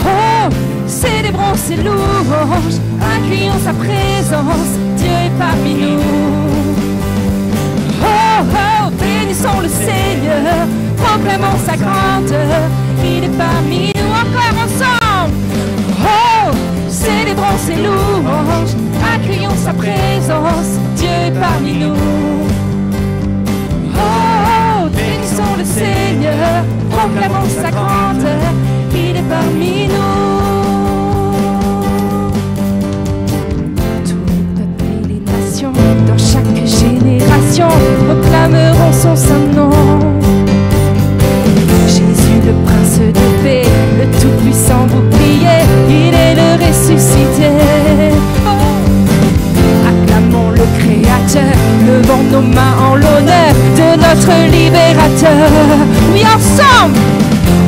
Oh, célébrons ses louanges, accueillons sa présence, Dieu est parmi nous. Oh, oh, bénissons le Seigneur, proclamons sa grandeur, il est parmi nous. Encore ensemble. Oh, célébrons ses louanges, accueillons sa présence, Dieu est parmi nous. Oh, bénissons le Seigneur, proclamons sa grandeur, il est parmi nous. Toutes les nations, dans chaque génération, proclameront son saint nom. Jésus, le prince de paix, le tout-puissant bouclier, il est le ressuscité. Oh. Acclamons le Créateur, levons nos mains en l'honneur de notre Libérateur. Oui, ensemble,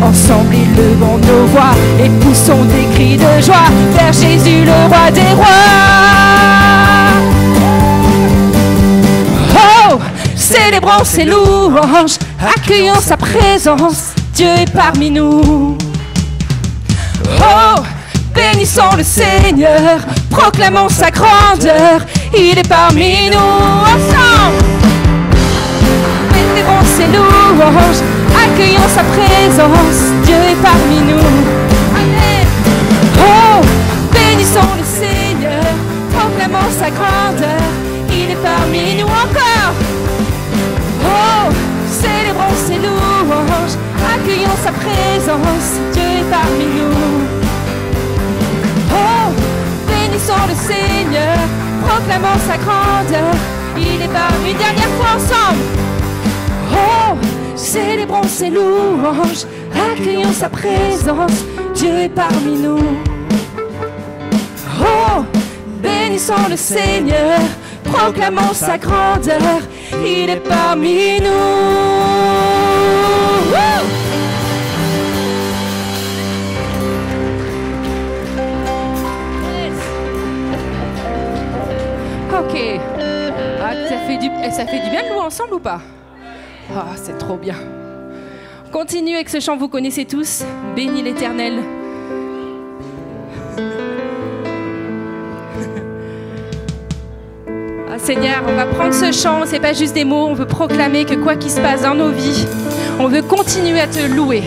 ensemble, élevons nos voix et poussons des cris de joie vers Jésus, le roi des rois. Oh, célébrons ses louanges, accueillons sa présence, Dieu est parmi nous. Oh, bénissons le Seigneur, proclamons sa grandeur, il est parmi nous. Ensemble, célébrons ses louanges, accueillons sa présence, Dieu est parmi nous. Amen. Oh, bénissons le Seigneur, proclamons sa grandeur, il est parmi nous. Encore. Oh, célébrons ses louanges, accueillons sa présence, Dieu est parmi nous. Oh, bénissons le Seigneur, proclamons sa grandeur, il est parmi nous. Dernière fois ensemble. Oh, célébrons ses louanges, accueillons sa présence, Dieu est parmi nous. Oh, bénissons le Seigneur, proclamons sa grandeur, il est parmi nous. Woo! Ok. Ah, ça fait du bien de louer ensemble ou pas? Ah, c'est trop bien. Continue avec ce chant, vous connaissez tous. Bénis l'Éternel. Ah, Seigneur, on va prendre ce chant, c'est pas juste des mots, on veut proclamer que quoi qu'il se passe dans nos vies, on veut continuer à te louer.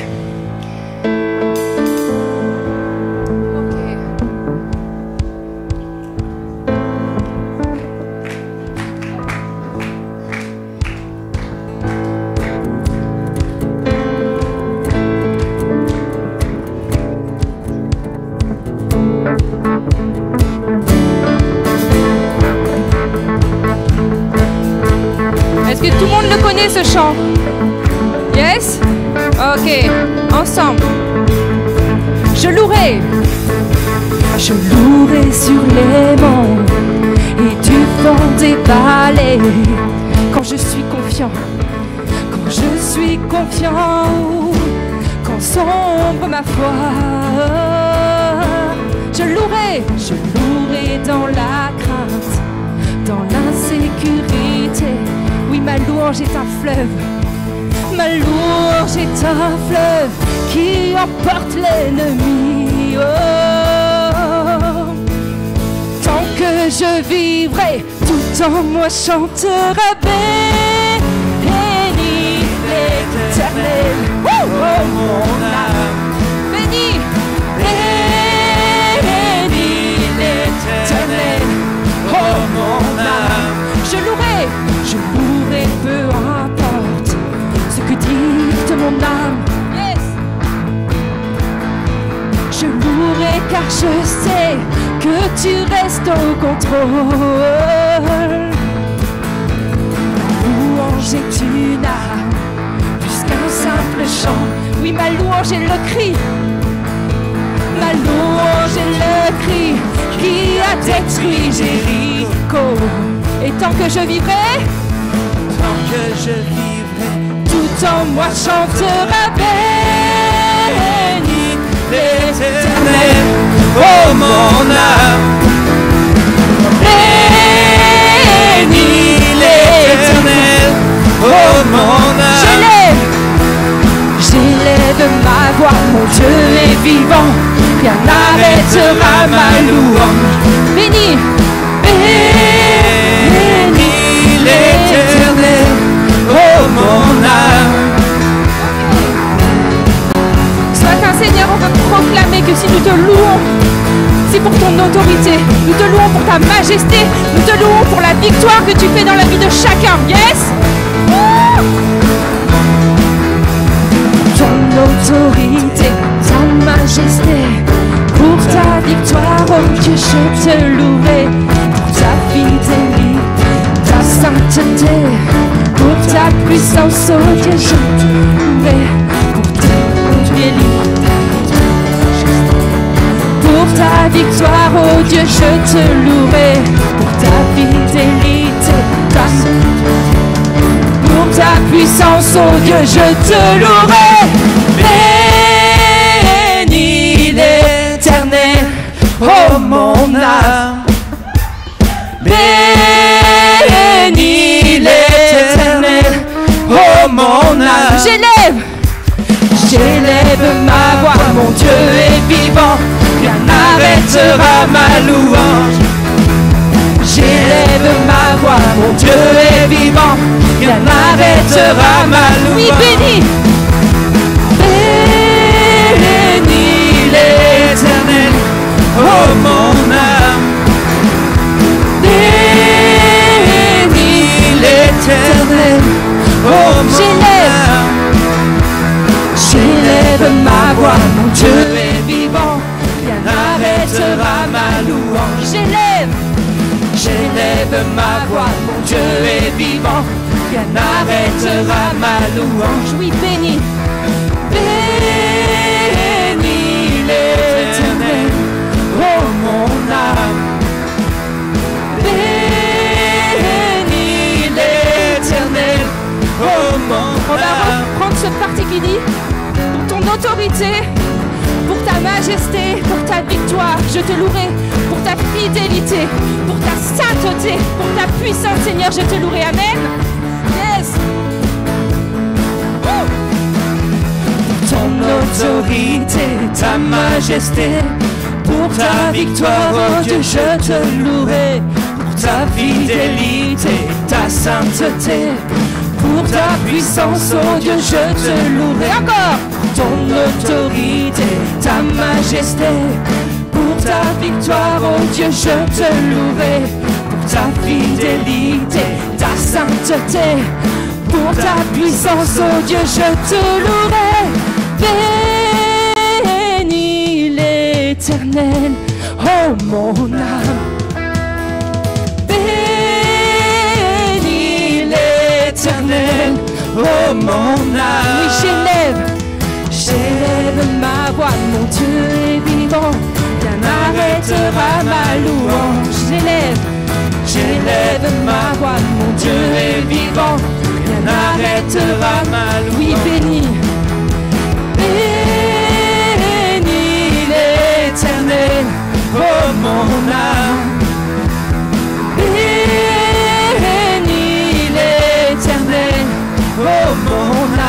Ce chant. Yes? Ok. Ensemble. Je louerai sur les monts et du fond des vallées. Quand je suis confiant, quand sombre ma foi, je louerai dans la crainte, dans l'insécurité. Oui, ma louange est un fleuve, qui emporte l'ennemi. Oh, tant que je vivrai, tout en moi chantera béni l'Éternel. Oh, mon âme, béni l'Éternel. Oh, mon âme, je louerai, peu importe ce que dicte mon âme. Yes. Je louerai car je sais que tu restes au contrôle. Ma louange est une arme, plus qu'un simple chant. Oui, ma louange est le cri. Ma louange est le cri qui a détruit Jéricho. Et tant que je vivrai, tout en moi chantera béni l'Éternel. Oh, mon âme, béni l'Éternel. Oh, mon âme, voix, mon Dieu est vivant, rien n'arrêtera ma louange. Béni, béni l'Éternel, oh mon âme. Ce matin, Seigneur, on veut proclamer que si nous te louons, c'est pour ton autorité, nous te louons pour ta majesté, nous te louons pour la victoire que tu fais dans la vie de chacun. Yes! Ton autorité, ta majesté, pour ta victoire, oh Dieu, je te louerai, pour ta fidélité, ta sainteté, pour ta puissance, oh Dieu, je te louerai, pour ta fidélité. Pour ta victoire, oh Dieu, je te louerai. Pour ta fidélité, pour ta puissance, oh Dieu, je te louerai. Bénis l'Éternel, oh mon âme. Bénis l'Éternel, oh mon âme. J'élève ma voix, mon Dieu est vivant, rien n'arrêtera ma louange. J'élève ma voix, mon Dieu est vivant, rien n'arrêtera ma louange. Oui, béni, bénis l'Éternel, oh mon âme. Bénis l'Éternel, oh mon âme. J'élève ma voix, mon Dieu est vivant, rien n'arrêtera ma louange. J'élève ma voix, mon Dieu est vivant, rien n'arrêtera ma louange. Oui, béni, bénis l'Éternel, oh mon âme. Bénis l'Éternel, oh mon âme. On va reprendre ce parti qui dit pour ton autorité, pour ta majesté, pour ta victoire, je te louerai, pour ta fidélité, pour ta sainteté, pour ta puissance, Seigneur, je te louerai. Amen. Yes. Ton autorité, ta majesté, pour ta victoire, oh Dieu, je te louerai, pour ta fidélité, ta sainteté, pour ta puissance, oh Dieu, je te louerai. Encore. Ton autorité, ta majesté, pour ta victoire, oh Dieu, je te louerai, pour ta fidélité, ta sainteté, pour ta puissance, oh Dieu, je te louerai. Bénis l'Éternel, oh mon âme. Bénis l'Éternel, oh mon âme. Oui, j'élève ma voix, mon Dieu est vivant, rien n'arrêtera ma louange. J'élève ma voix, mon Dieu est vivant, rien n'arrêtera ma louange. Oui, bénis, bénis l'Éternel, oh mon âme. Bénis l'Éternel, oh mon âme.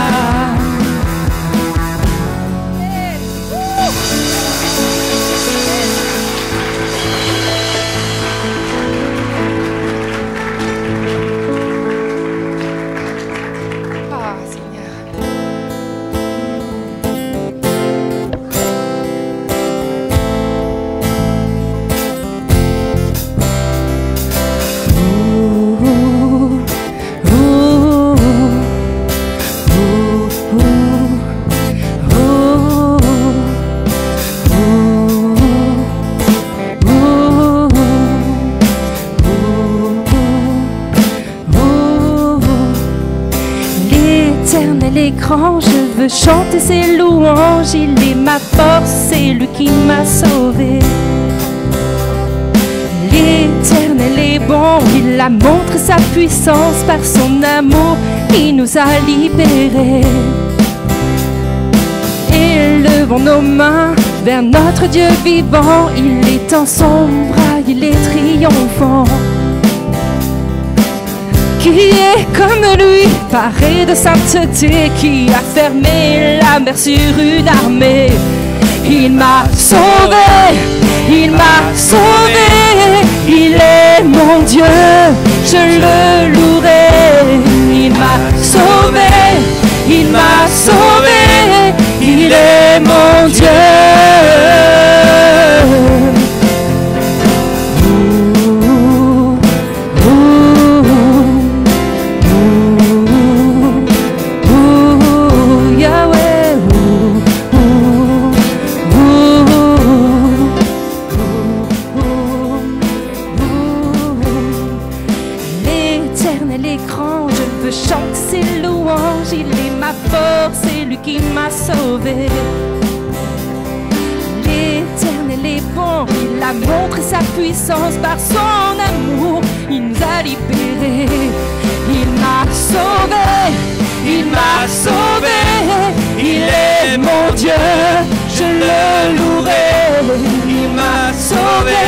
Je veux chanter ses louanges, il est ma force, c'est lui qui m'a sauvé. L'Éternel est bon, il a montré sa puissance par son amour, il nous a libérés. Élevons nos mains vers notre Dieu vivant, il est en son bras, il est triomphant. qui est comme lui, paré de sainteté, qui a fermé la mer sur une armée. Il m'a sauvé, il m'a sauvé, il est mon Dieu, je le louerai. Il m'a sauvé, il m'a sauvé, il est mon Dieu. Qui m'a sauvé. L'Éternel est bon, il a montré sa puissance par son amour, il nous a libérés. Il m'a sauvé, il m'a sauvé, il est mon Dieu, je le louerai. Il m'a sauvé,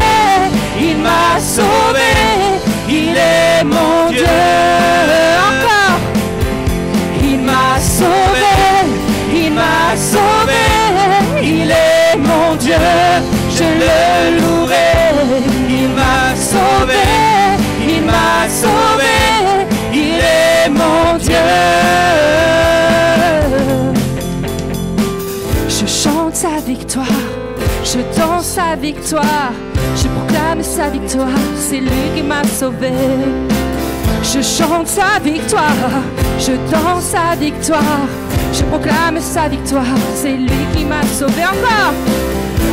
il m'a sauvé, il est mon Dieu. Encore, il m'a sauvé. Il m'a sauvé, il est mon Dieu, je le louerai. Il m'a sauvé, il m'a sauvé, il est mon Dieu. Je chante sa victoire, je danse sa victoire, je proclame sa victoire, c'est lui qui m'a sauvé. Je chante sa victoire, je danse sa victoire, je proclame sa victoire, c'est lui qui m'a sauvé. Encore,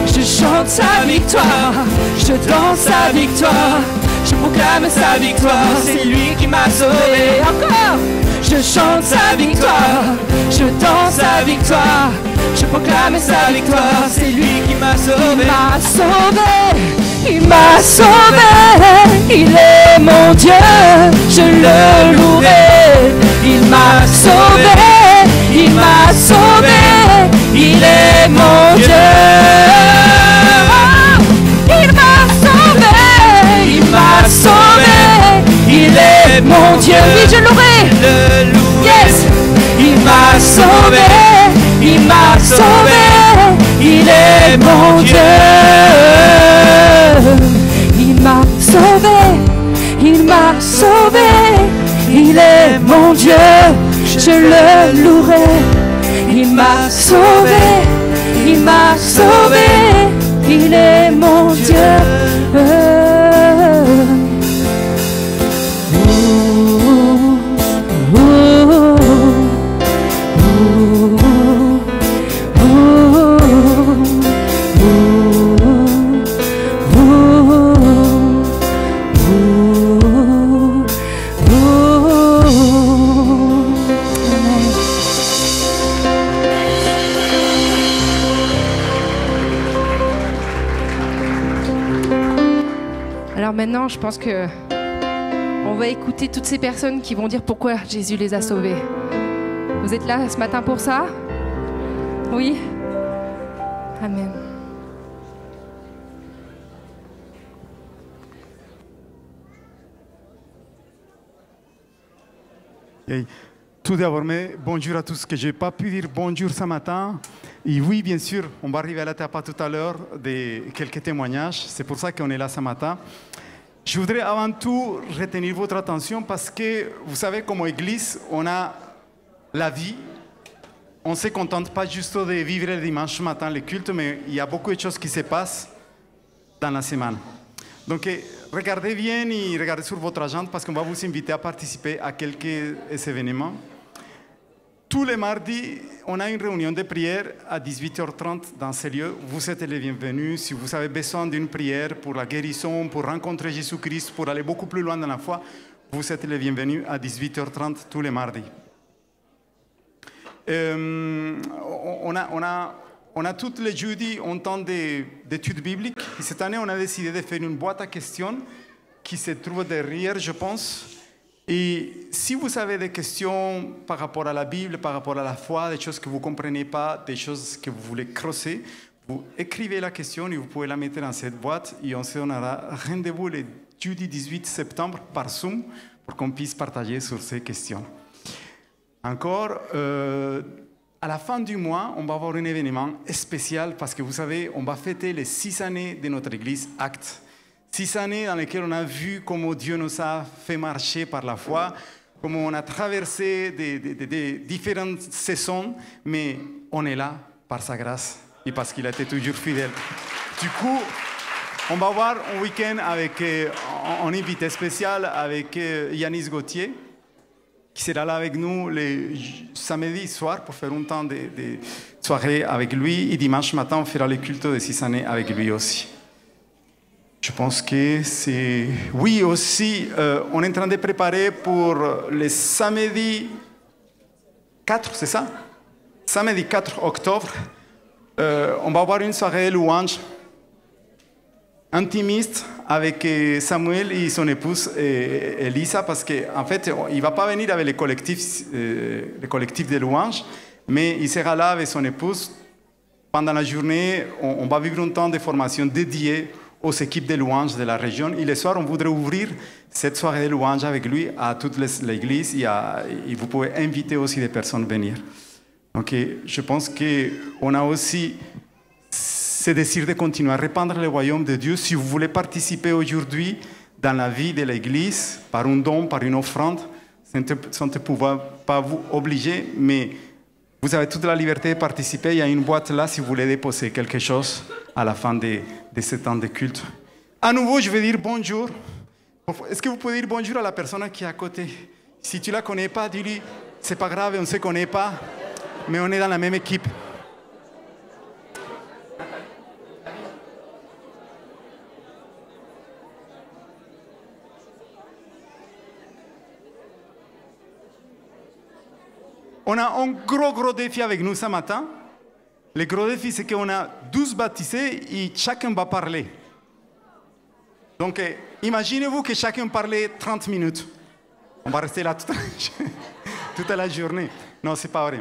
je chante sa victoire, je danse sa victoire, je proclame sa victoire, c'est lui qui m'a sauvé. Encore, je chante sa victoire, je danse sa victoire, je proclame sa victoire, c'est lui qui m'a sauvé. Il m'a sauvé, il m'a sauvé, il est mon Dieu, je le louerai. Il m'a sauvé, il m'a sauvé, il est mon Dieu. Oh, il m'a sauvé, il m'a sauvé, il est mon Dieu. Oui, je louerai. Yes, il m'a sauvé, il m'a sauvé, il est mon Dieu. Il m'a sauvé, il m'a sauvé, il est mon Dieu, je le louerai. Il m'a sauvé, il m'a sauvé, il est mon Dieu. Alors maintenant, je pense que on va écouter toutes ces personnes qui vont dire pourquoi Jésus les a sauvés. Vous êtes là ce matin pour ça? Oui? Amen. Et tout d'abord, bonjour à tous, que je n'ai pas pu dire bonjour ce matin. Et oui, bien sûr, on va arriver à l'étape tout à l'heure de quelques témoignages. C'est pour ça qu'on est là ce matin. Je voudrais avant tout retenir votre attention parce que, vous savez, comme église, on a la vie. On ne se contente pas juste de vivre le dimanche matin le culte, mais il y a beaucoup de choses qui se passent dans la semaine. Donc, regardez bien et regardez sur votre agenda parce qu'on va vous inviter à participer à quelques événements. Tous les mardis, on a une réunion de prière à 18h30 dans ce lieu. Vous êtes les bienvenus. Si vous avez besoin d'une prière pour la guérison, pour rencontrer Jésus-Christ, pour aller beaucoup plus loin dans la foi, vous êtes les bienvenus à 18h30 tous les mardis. On a tous les jeudis un temps d'études bibliques. Et cette année, on a décidé de faire une boîte à questions qui se trouve derrière, je pense. Et si vous avez des questions par rapport à la Bible, par rapport à la foi, des choses que vous ne comprenez pas, des choses que vous voulez creuser, vous écrivez la question et vous pouvez la mettre dans cette boîte. Et on se donnera rendez-vous le jeudi 18 septembre par Zoom pour qu'on puisse partager sur ces questions. Encore, à la fin du mois, on va avoir un événement spécial parce que vous savez, on va fêter les 6 années de notre église Actes. 6 années dans lesquelles on a vu comment Dieu nous a fait marcher par la foi, comment on a traversé des différentes saisons, mais on est là par sa grâce et parce qu'il a été toujours fidèle. Du coup, on va avoir un week-end avec un invité spécial avec Yanis Gauthier, qui sera là avec nous le samedi soir pour faire un temps de soirée avec lui. Et dimanche matin, on fera le culte de 6 années avec lui aussi. Je pense que c'est... Oui, aussi, on est en train de préparer pour le samedi 4, c'est ça? Samedi 4 octobre, on va avoir une soirée louange intimiste avec Samuel et son épouse Elisa, parce qu'en fait, il ne va pas venir avec le collectif de louanges, mais il sera là avec son épouse. Pendant la journée, on va vivre un temps de formation dédié aux équipes de louanges de la région. Et le soir, on voudrait ouvrir cette soirée de louanges avec lui à toute l'église et vous pouvez inviter aussi des personnes à venir. Donc, je pense qu'on a aussi ce désir de continuer à répandre le royaume de Dieu. Si vous voulez participer aujourd'hui dans la vie de l'église, par un don, par une offrande, sans ne pouvoir pas vous obliger, mais vous avez toute la liberté de participer. Il y a une boîte là si vous voulez déposer quelque chose à la fin de ce temps de culte. À nouveau, je vais dire bonjour. Est-ce que vous pouvez dire bonjour à la personne qui est à côté? Si tu ne la connais pas, dis-lui, c'est pas grave, on ne se connaît pas, mais on est dans la même équipe. On a un gros défi avec nous ce matin. Le gros défi, c'est qu'on a 12 baptisés et chacun va parler. Donc, imaginez-vous que chacun parlait 30 minutes. On va rester là toute la journée. Non, c'est pas vrai.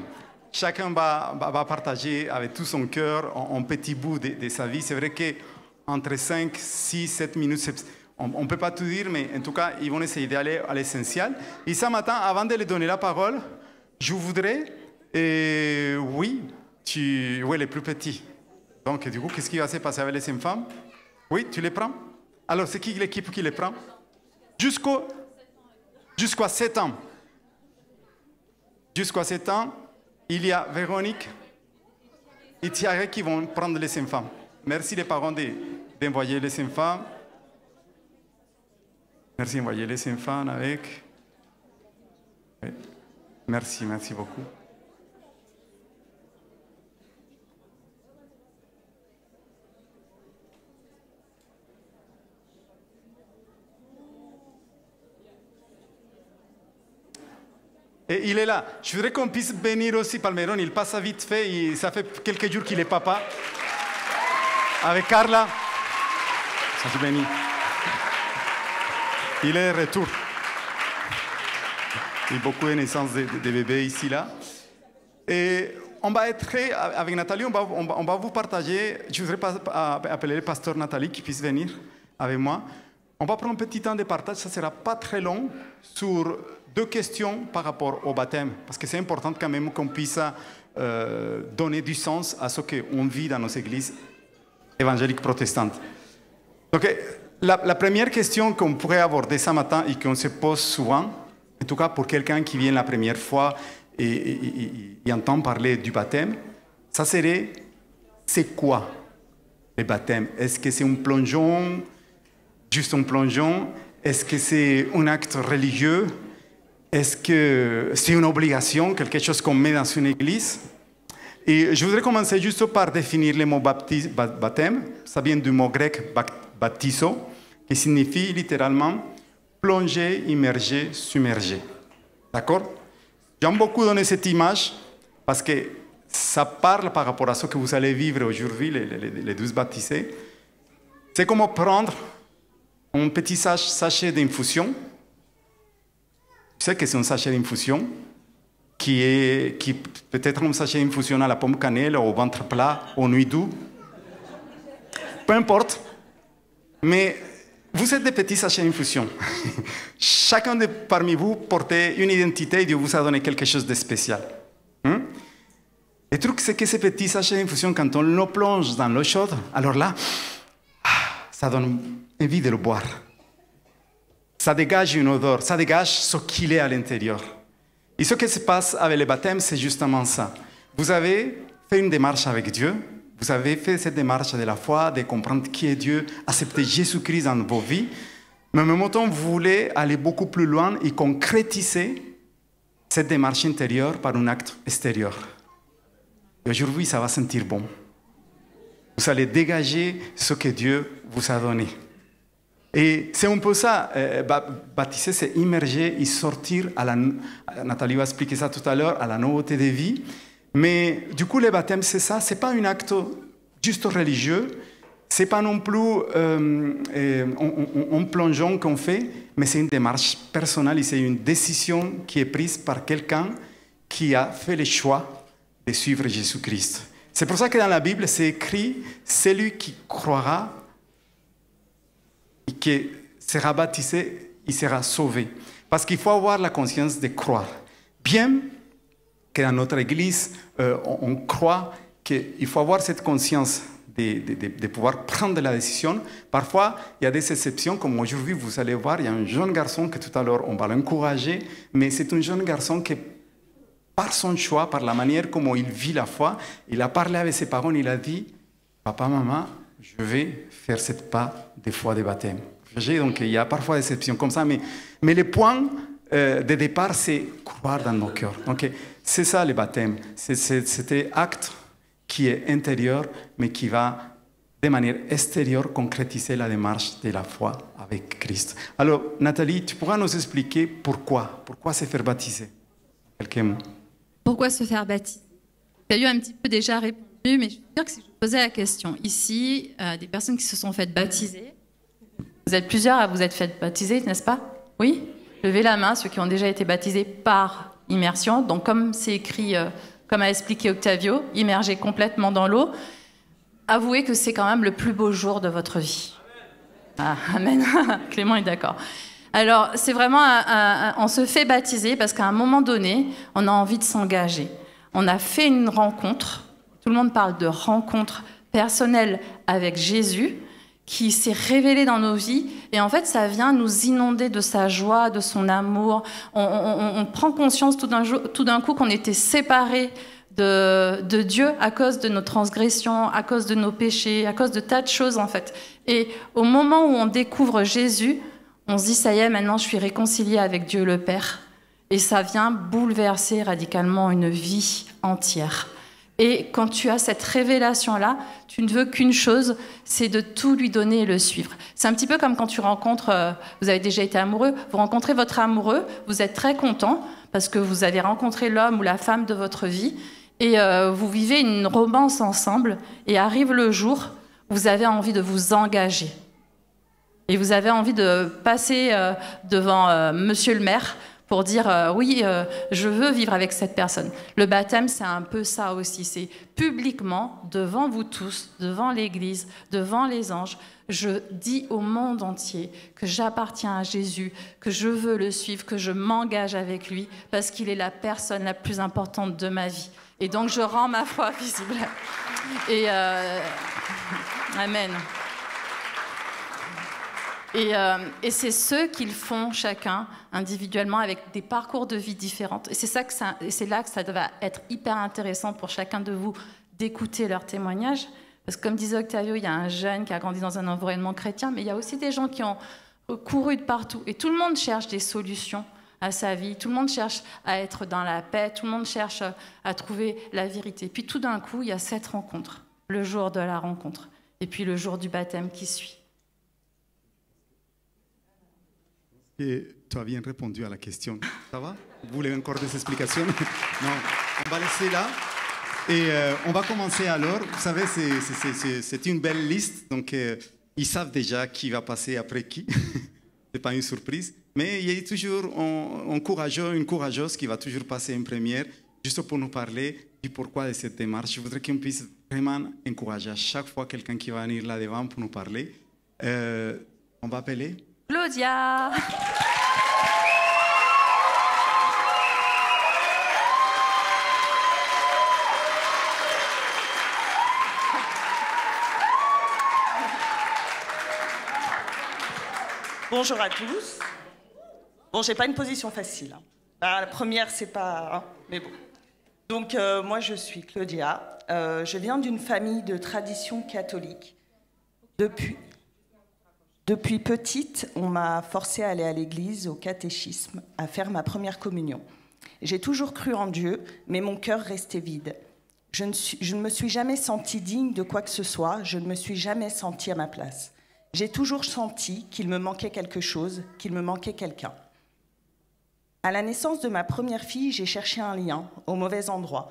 Chacun va partager avec tout son cœur un petit bout de sa vie. C'est vrai qu'entre 5, 6, 7 minutes, on ne peut pas tout dire, mais en tout cas, ils vont essayer d'aller à l'essentiel. Et ce matin, avant de leur donner la parole, je voudrais, oui, les plus petits. Donc, du coup, qu'est-ce qui va se passer avec les enfants? Oui, tu les prends? Alors, c'est qui l'équipe qui les prend? Jusqu'à 7 ans. Jusqu'à 7 ans, il y a Véronique et Thierry qui vont prendre les enfants. Merci les parents d'envoyer les enfants. Merci d'envoyer les enfants avec... Oui. Merci beaucoup. Et il est là. Je voudrais qu'on puisse venir aussi, Palmeron. Il passe vite fait. Et ça fait quelques jours qu'il est papa. Avec Carla. Ça se bénit. Il est de retour. Il y a beaucoup de naissances de bébés ici, là. Et on va être, avec Nathalie, on va vous partager. Je voudrais appeler le pasteur Nathalie qui puisse venir avec moi. On va prendre un petit temps de partage, ça ne sera pas très long, sur 2 questions par rapport au baptême. Parce que c'est important quand même qu'on puisse donner du sens à ce qu'on vit dans nos églises évangéliques protestantes. Donc, la première question qu'on pourrait aborder ce matin et qu'on se pose souvent, en tout cas pour quelqu'un qui vient la première fois et entend parler du baptême, ça serait, c'est quoi le baptême? Est-ce que c'est un plongeon, juste un plongeon? Est-ce que c'est un acte religieux? Est-ce que c'est une obligation, quelque chose qu'on met dans une église? Et je voudrais commencer juste par définir le mot baptême. Ça vient du mot grec baptizo, qui signifie littéralement plonger, immerger, submerger. D'accord? J'aime beaucoup donner cette image parce que ça parle par rapport à ce que vous allez vivre aujourd'hui, les 12 baptisés. C'est comme prendre un petit sachet d'infusion. Tu sais que c'est un sachet d'infusion qui peut être un sachet d'infusion à la pomme cannelle, au ventre plat, aux nuits doux. Peu importe. Mais vous êtes des petits sachets d'infusion. Chacun parmi vous portait une identité et Dieu vous a donné quelque chose de spécial. Le truc, c'est que ces petits sachets d'infusion, quand on le plonge dans l'eau chaude, alors là, ça donne envie de le boire. Ça dégage une odeur, ça dégage ce qu'il est à l'intérieur. Et ce qui se passe avec le baptême, c'est justement ça. Vous avez fait une démarche avec Dieu, vous avez fait cette démarche de la foi, de comprendre qui est Dieu, accepter Jésus-Christ dans vos vies, mais en même temps, vous voulez aller beaucoup plus loin et concrétiser cette démarche intérieure par un acte extérieur. Et aujourd'hui, ça va sentir bon. Vous allez dégager ce que Dieu vous a donné. Et c'est un peu ça, baptiser, c'est immerger et sortir Nathalie va expliquer ça tout à l'heure, à la nouveauté de vie. Mais du coup, le baptême, c'est ça, c'est pas un acte juste religieux, c'est pas non plus un plongeon qu'on fait, mais c'est une démarche personnelle et c'est une décision qui est prise par quelqu'un qui a fait le choix de suivre Jésus-Christ. C'est pour ça que dans la Bible, c'est écrit « Celui qui croira et qui sera baptisé, il sera sauvé. » Parce qu'il faut avoir la conscience de croire. Bien que dans notre Église, on croit qu'il faut avoir cette conscience de pouvoir prendre la décision. Parfois, il y a des exceptions, comme aujourd'hui, vous allez voir, il y a un jeune garçon que tout à l'heure, on va l'encourager, mais c'est un jeune garçon qui, par son choix, par la manière comme il vit la foi, il a parlé avec ses parents, il a dit « Papa, maman, je vais faire cette pas de foi de baptême. » Donc, il y a parfois des exceptions comme ça, mais le point de départ, c'est croire dans nos cœurs. Donc, c'est ça le baptême. C'est cet acte qui est intérieur, mais qui va, de manière extérieure, concrétiser la démarche de la foi avec Christ. Alors, Nathalie, tu pourras nous expliquer pourquoi se faire baptiser? Quelques mots. Pourquoi se faire baptiser? Tu as eu un petit peu déjà répondu, mais je veux dire que si je posais la question, ici, des personnes qui se sont faites baptiser, vous êtes plusieurs à vous être fait baptiser, n'est-ce pas? Oui? Levez la main, ceux qui ont déjà été baptisés par immersion. Donc, comme c'est écrit, comme a expliqué Octavio, immergé complètement dans l'eau. Avouez que c'est quand même le plus beau jour de votre vie. Ah, amen. Clément est d'accord. Alors, c'est vraiment, on se fait baptiser parce qu'à un moment donné, on a envie de s'engager. On a fait une rencontre, tout le monde parle de rencontre personnelle avec Jésus, qui s'est révélé dans nos vies. Et en fait, ça vient nous inonder de sa joie, de son amour. On prend conscience tout d'un coup qu'on était séparés de Dieu à cause de nos transgressions, à cause de nos péchés, à cause de tas de choses, en fait. Et au moment où on découvre Jésus, on se dit, ça y est, maintenant je suis réconcilié avec Dieu le Père. Et ça vient bouleverser radicalement une vie entière. Et quand tu as cette révélation-là, tu ne veux qu'une chose, c'est de tout lui donner et le suivre. C'est un petit peu comme quand tu rencontres, vous avez déjà été amoureux, vous rencontrez votre amoureux, vous êtes très content parce que vous avez rencontré l'homme ou la femme de votre vie et vous vivez une romance ensemble et arrive le jour où vous avez envie de vous engager. Et vous avez envie de passer devant monsieur le maire pour dire oui, je veux vivre avec cette personne. Le baptême, c'est un peu ça aussi. C'est publiquement, devant vous tous, devant l'Église, devant les anges, je dis au monde entier que j'appartiens à Jésus, que je veux le suivre, que je m'engage avec lui, parce qu'il est la personne la plus importante de ma vie. Et donc, je rends ma foi visible. Et amen. Et c'est ceux qu'ils font chacun individuellement avec des parcours de vie différents. Et c'est là que ça va être hyper intéressant pour chacun de vous d'écouter leurs témoignages. Parce que comme disait Octavio, il y a un jeune qui a grandi dans un environnement chrétien, mais il y a aussi des gens qui ont couru de partout. Et tout le monde cherche des solutions à sa vie. Tout le monde cherche à être dans la paix. Tout le monde cherche à trouver la vérité. Puis tout d'un coup, il y a cette rencontre, le jour de la rencontre. Et puis le jour du baptême qui suit. Et tu as bien répondu à la question. Ça va? Vous voulez encore des explications? Non, on va laisser là. Et on va commencer alors. Vous savez, c'est une belle liste. Donc, ils savent déjà qui va passer après qui. Ce n'est pas une surprise. Mais il y a toujours un courageux, une courageuse qui va toujours passer en première, juste pour nous parler du pourquoi de cette démarche. Je voudrais qu'on puisse vraiment encourager à chaque fois quelqu'un qui va venir là devant pour nous parler. On va appeler Claudia. Bonjour à tous. Bon, j'ai pas une position facile. Hein. Ah, la première, c'est pas... Hein, mais bon. Donc, moi, je suis Claudia. Je viens d'une famille de tradition catholique. Depuis petite, on m'a forcée à aller à l'église, au catéchisme, à faire ma première communion. J'ai toujours cru en Dieu, mais mon cœur restait vide. Je ne me suis jamais sentie digne de quoi que ce soit, je ne me suis jamais sentie à ma place. J'ai toujours senti qu'il me manquait quelque chose, qu'il me manquait quelqu'un. À la naissance de ma première fille, j'ai cherché un lien au mauvais endroit,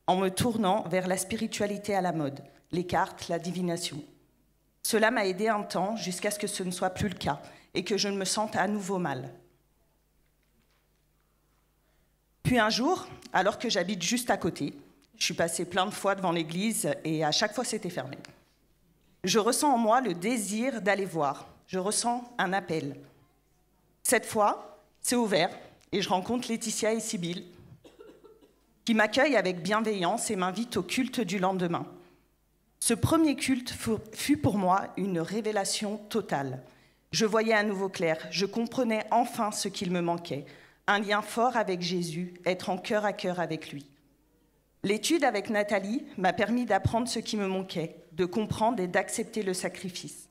en me tournant vers la spiritualité à la mode, les cartes, la divination. Cela m'a aidé un temps jusqu'à ce que ce ne soit plus le cas et que je me sente à nouveau mal. Puis un jour, alors que j'habite juste à côté, je suis passée plein de fois devant l'église et à chaque fois c'était fermé. Je ressens en moi le désir d'aller voir. Je ressens un appel. Cette fois, c'est ouvert et je rencontre Laetitia et Sybille qui m'accueillent avec bienveillance et m'invitent au culte du lendemain. Ce premier culte fut pour moi une révélation totale. Je voyais à nouveau clair, je comprenais enfin ce qu'il me manquait, un lien fort avec Jésus, être en cœur à cœur avec lui. L'étude avec Nathalie m'a permis d'apprendre ce qui me manquait, de comprendre et d'accepter le sacrifice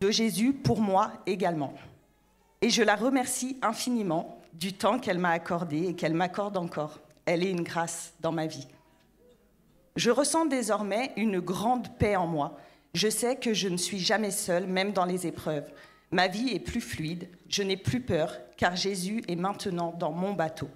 de Jésus pour moi également. Et je la remercie infiniment du temps qu'elle m'a accordé et qu'elle m'accorde encore. Elle est une grâce dans ma vie. Je ressens désormais une grande paix en moi. Je sais que je ne suis jamais seule, même dans les épreuves. Ma vie est plus fluide, je n'ai plus peur, car Jésus est maintenant dans mon bateau.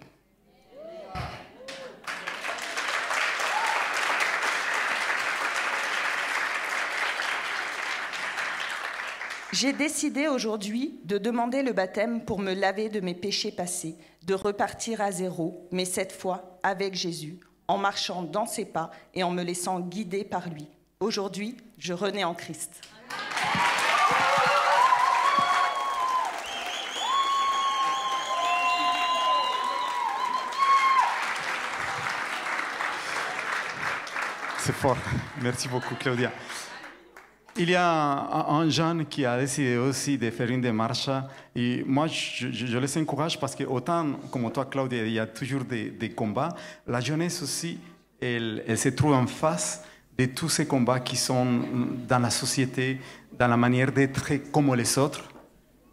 J'ai décidé aujourd'hui de demander le baptême pour me laver de mes péchés passés, de repartir à zéro, mais cette fois avec Jésus, en marchant dans ses pas et en me laissant guider par lui. Aujourd'hui, je renais en Christ. C'est fort. Merci beaucoup, Claudia. Il y a un jeune qui a décidé aussi de faire une démarche et moi je les encourage parce que autant comme toi Claudia il y a toujours des combats, la jeunesse aussi elle se trouve en face de tous ces combats qui sont dans la société, dans la manière d'être comme les autres,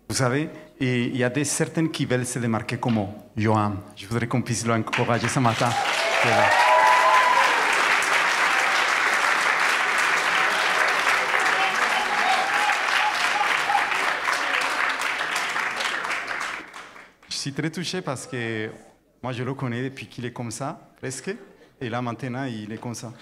vous savez, et il y a certaines qui veulent se démarquer comme Johan. Je voudrais qu'on puisse l'encourager ce matin. Je suis très touché parce que moi je le connais depuis qu'il est comme ça, presque, et là maintenant il est comme ça.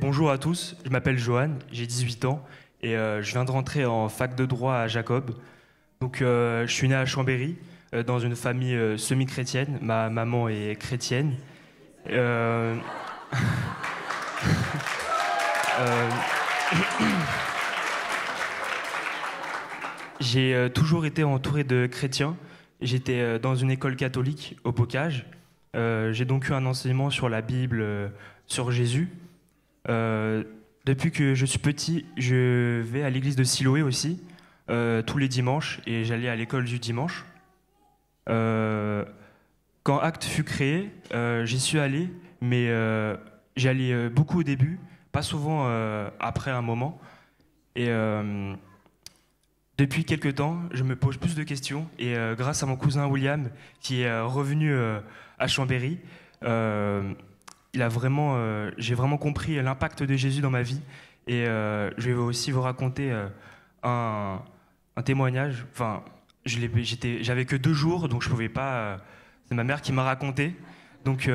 Bonjour à tous, je m'appelle Johan, j'ai 18 ans et je viens de rentrer en fac de droit à Jacob. Donc je suis né à Chambéry, dans une famille semi-chrétienne, ma maman est chrétienne. J'ai toujours été entouré de chrétiens. J'étais dans une école catholique au Bocage. J'ai donc eu un enseignement sur la Bible, sur Jésus. Depuis que je suis petit, je vais à l'église de Siloé aussi, tous les dimanches, et j'allais à l'école du dimanche. Quand Acte fut créé, j'y suis allé, mais j'y allais beaucoup au début, pas souvent après un moment. Et depuis quelques temps, je me pose plus de questions, et grâce à mon cousin William, qui est revenu à Chambéry, j'ai vraiment compris l'impact de Jésus dans ma vie. Et je vais aussi vous raconter un témoignage. Enfin, j'avais que 2 jours, donc je pouvais pas. C'est ma mère qui m'a raconté. Donc,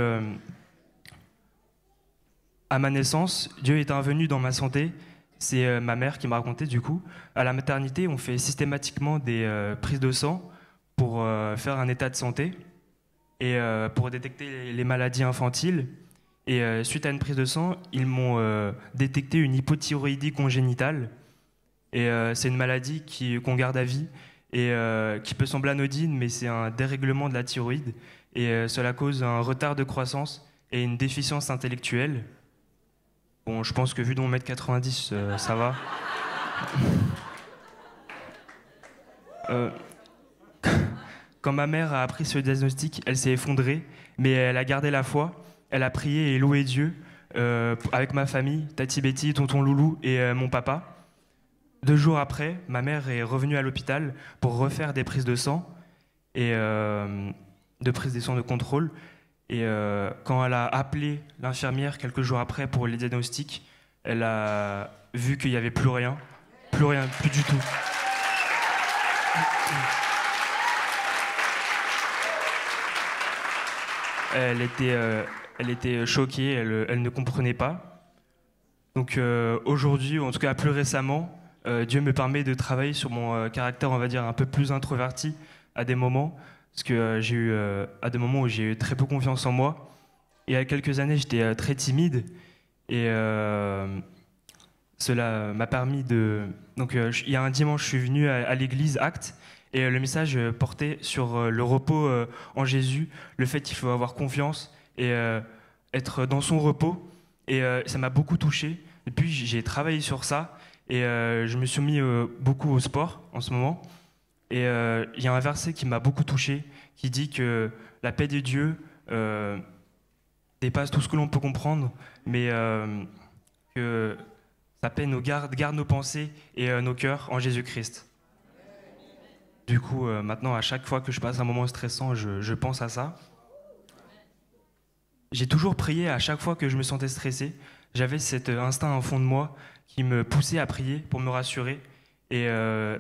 à ma naissance, Dieu est intervenu dans ma santé. C'est ma mère qui m'a raconté, du coup. À la maternité, on fait systématiquement des prises de sang pour faire un état de santé et pour détecter les maladies infantiles. Et suite à une prise de sang, ils m'ont détecté une hypothyroïdie congénitale. Et c'est une maladie qu'on garde à vie et qui peut sembler anodine, mais c'est un dérèglement de la thyroïde. Et cela cause un retard de croissance et une déficience intellectuelle. Bon, je pense que vu de mon 1m90, ça va. Quand ma mère a appris ce diagnostic, elle s'est effondrée, mais elle a gardé la foi. Elle a prié et loué Dieu avec ma famille, Tati Betty, tonton Loulou et mon papa. 2 jours après, ma mère est revenue à l'hôpital pour refaire des prises de sang et de prises de sang de contrôle. Et quand elle a appelé l'infirmière quelques jours après pour les diagnostics, elle a vu qu'il n'y avait plus rien, plus du tout. Elle était choquée, elle ne comprenait pas. Donc aujourd'hui, en tout cas plus récemment, Dieu me permet de travailler sur mon caractère, on va dire, un peu plus introverti à des moments, parce que j'ai eu à des moments où j'ai eu très peu confiance en moi. Et il y a quelques années, j'étais très timide, et cela m'a permis de... Donc il y a un dimanche, je suis venu à l'église Actes, et le message portait sur le repos en Jésus, le fait qu'il faut avoir confiance et être dans son repos. Et ça m'a beaucoup touché. Depuis, j'ai travaillé sur ça et je me suis mis beaucoup au sport en ce moment. Et il y a un verset qui m'a beaucoup touché, qui dit que la paix de Dieu dépasse tout ce que l'on peut comprendre, mais que sa paix nous garde nos pensées et nos cœurs en Jésus-Christ. Du coup, maintenant, à chaque fois que je passe un moment stressant, je pense à ça. J'ai toujours prié à chaque fois que je me sentais stressé. J'avais cet instinct au fond de moi qui me poussait à prier pour me rassurer. Et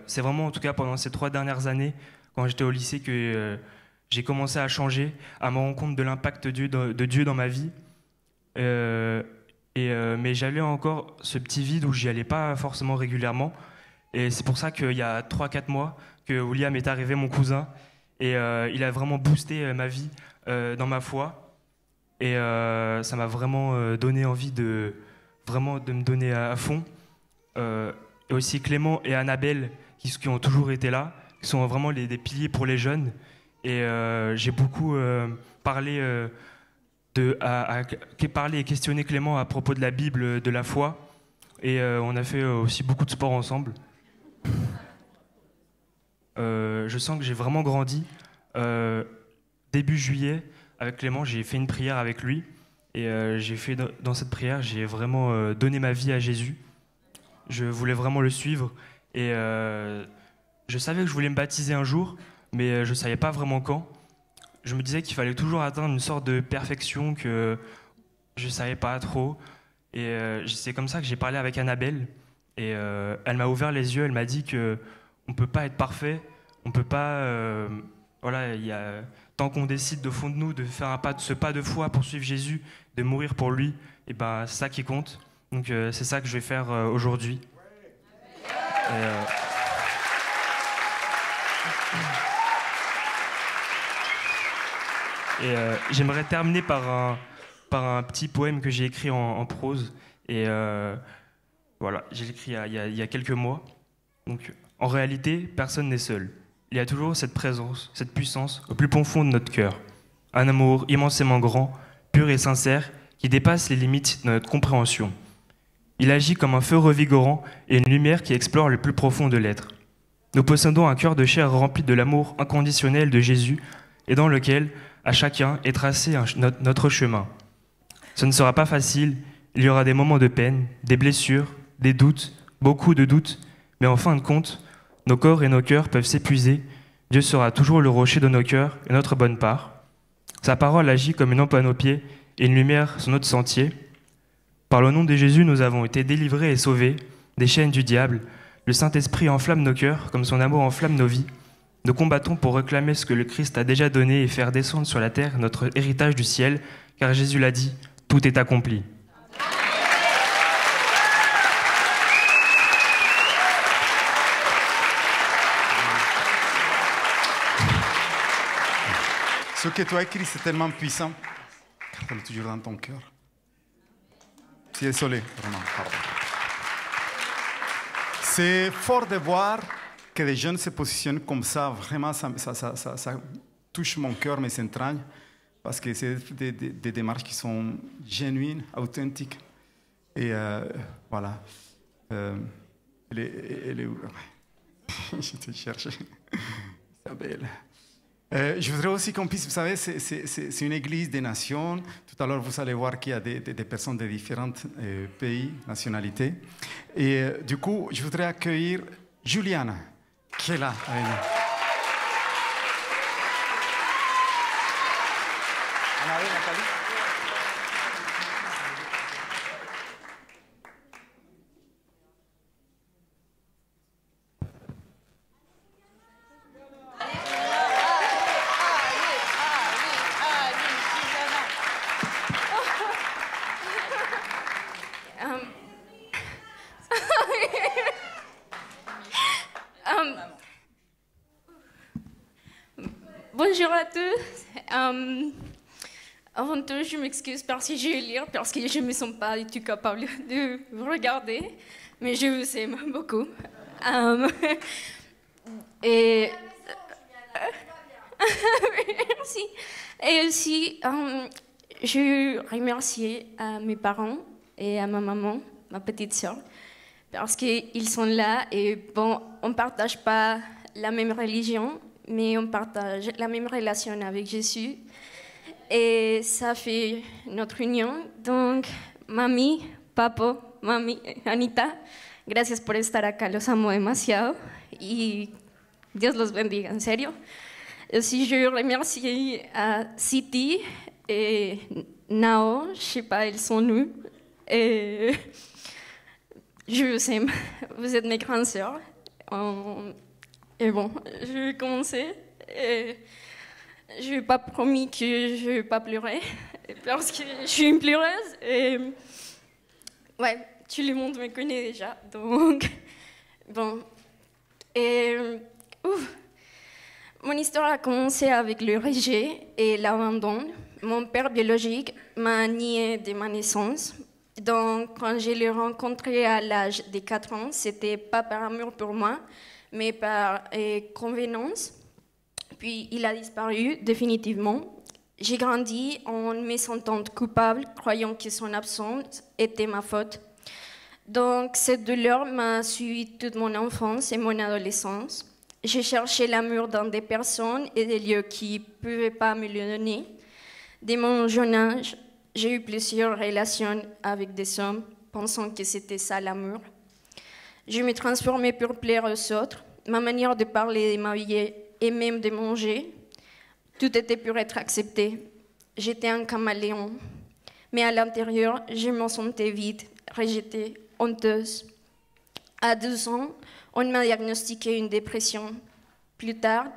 c'est vraiment, en tout cas, pendant ces 3 dernières années, quand j'étais au lycée, que j'ai commencé à changer, à me rendre compte de l'impact de Dieu dans ma vie. Mais j'avais encore ce petit vide où j'y allais pas forcément régulièrement. Et c'est pour ça qu'il y a 3-4 mois que William est arrivé, mon cousin, et il a vraiment boosté ma vie dans ma foi. Et ça m'a vraiment donné envie de me donner à fond. Et aussi Clément et Annabelle qui ont toujours été là, qui sont vraiment des piliers pour les jeunes. Et j'ai beaucoup parlé et questionné Clément à propos de la Bible, de la foi. Et on a fait aussi beaucoup de sport ensemble. Je sens que j'ai vraiment grandi. Début juillet, avec Clément, j'ai fait une prière avec lui. Et dans cette prière, j'ai vraiment donné ma vie à Jésus. Je voulais vraiment le suivre. Et je savais que je voulais me baptiser un jour, mais je ne savais pas vraiment quand. Je me disais qu'il fallait toujours atteindre une sorte de perfection que je ne savais pas trop. Et c'est comme ça que j'ai parlé avec Annabelle. Et elle m'a ouvert les yeux, elle m'a dit qu'on ne peut pas être parfait, on ne peut pas... tant qu'on décide de fond de nous de faire ce pas de foi pour suivre Jésus, de mourir pour lui, et ben, c'est ça qui compte. Donc c'est ça que je vais faire aujourd'hui. J'aimerais terminer par un petit poème que j'ai écrit en prose. Et voilà, j'ai écrit il y a quelques mois. Donc, en réalité, personne n'est seul. Il y a toujours cette présence, cette puissance au plus profond de notre cœur. Un amour immensément grand, pur et sincère, qui dépasse les limites de notre compréhension. Il agit comme un feu revigorant et une lumière qui explore le plus profond de l'être. Nous possédons un cœur de chair rempli de l'amour inconditionnel de Jésus et dans lequel, à chacun, est tracé notre chemin. Ce ne sera pas facile, il y aura des moments de peine, des blessures, des doutes, beaucoup de doutes, mais en fin de compte, nos corps et nos cœurs peuvent s'épuiser. Dieu sera toujours le rocher de nos cœurs et notre bonne part. Sa parole agit comme une lampe à nos pieds et une lumière sur notre sentier. Par le nom de Jésus, nous avons été délivrés et sauvés des chaînes du diable. Le Saint-Esprit enflamme nos cœurs comme son amour enflamme nos vies. Nous combattons pour réclamer ce que le Christ a déjà donné et faire descendre sur la terre notre héritage du ciel, car Jésus l'a dit, tout est accompli. Ce que tu as écrit, c'est tellement puissant. Garde-le toujours dans ton cœur. Je suis désolé, vraiment. Pardon. C'est fort de voir que des jeunes se positionnent comme ça. Vraiment, ça touche mon cœur, mes entrailles, parce que c'est des démarches qui sont genuines, authentiques. Et voilà. Elle est où? Je te cherche. Isabelle. Je voudrais aussi qu'on puisse, vous savez, c'est une église des nations. Tout à l'heure, vous allez voir qu'il y a des personnes de différents pays, nationalités. Et du coup, je voudrais accueillir Juliana, qui est là avec nous. Bonjour à tous. Avant tout, je m'excuse parce que je vais lire, parce que je ne me sens pas du tout capable de vous regarder, mais je vous aime beaucoup. Et merci. Et aussi, je remercie mes parents et à ma maman, ma petite sœur, parce qu'ils sont là et bon, on ne partage pas la même religion, mais on partage la même relation avec Jésus. Et ça fait notre unión. Donc, mami, papo, mami, Anita, gracias por estar acá, los amo demasiado y Dios los bendiga, en serio. Aussi, je remercie Siti et Nao, je ne sais pas, ils sont nus. Et je vous aime, vous êtes mes grandes sœurs. Et bon, je vais commencer. Et je n'ai pas promis que je ne vais pas pleurer, parce que je suis une pleureuse. Et ouais, tout le monde me connaît déjà. Donc, bon. Et mon histoire a commencé avec le rejet et l'abandon. Mon père biologique m'a nié de ma naissance. Donc, quand je l'ai rencontré à l'âge de 4 ans, c'était pas par amour pour moi, mais par convenance. Puis il a disparu définitivement. J'ai grandi en me sentant coupable, croyant que son absence était ma faute. Donc cette douleur m'a suivi toute mon enfance et mon adolescence. J'ai cherché l'amour dans des personnes et des lieux qui ne pouvaient pas me le donner. Dès mon jeune âge, j'ai eu plusieurs relations avec des hommes, pensant que c'était ça l'amour. Je me transformais pour plaire aux autres. Ma manière de parler, de m'habiller et même de manger, tout était pour être accepté. J'étais un caméléon. Mais à l'intérieur, je me sentais vide, rejetée, honteuse. À 12 ans, on m'a diagnostiqué une dépression. Plus tard,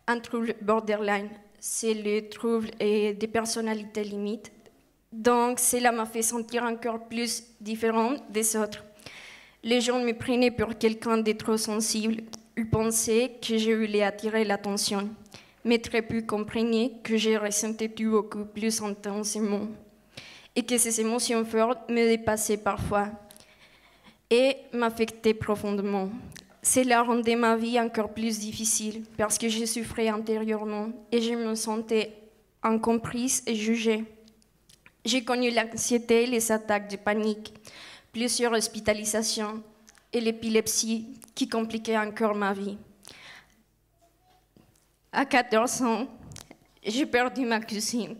un trouble borderline. C'est le trouble des personnalités limites. Donc, cela m'a fait sentir encore plus différente des autres. Les gens me prenaient pour quelqu'un de trop sensible. Ils pensaient que je voulais attirer l'attention, mais très peu comprenaient que je ressentais tout beaucoup plus intensément et que ces émotions fortes me dépassaient parfois et m'affectaient profondément. Cela rendait ma vie encore plus difficile parce que je souffrais intérieurement et je me sentais incomprise et jugée. J'ai connu l'anxiété, les attaques de panique, plusieurs hospitalisations et l'épilepsie qui compliquait encore ma vie. À 14 ans, j'ai perdu ma cousine,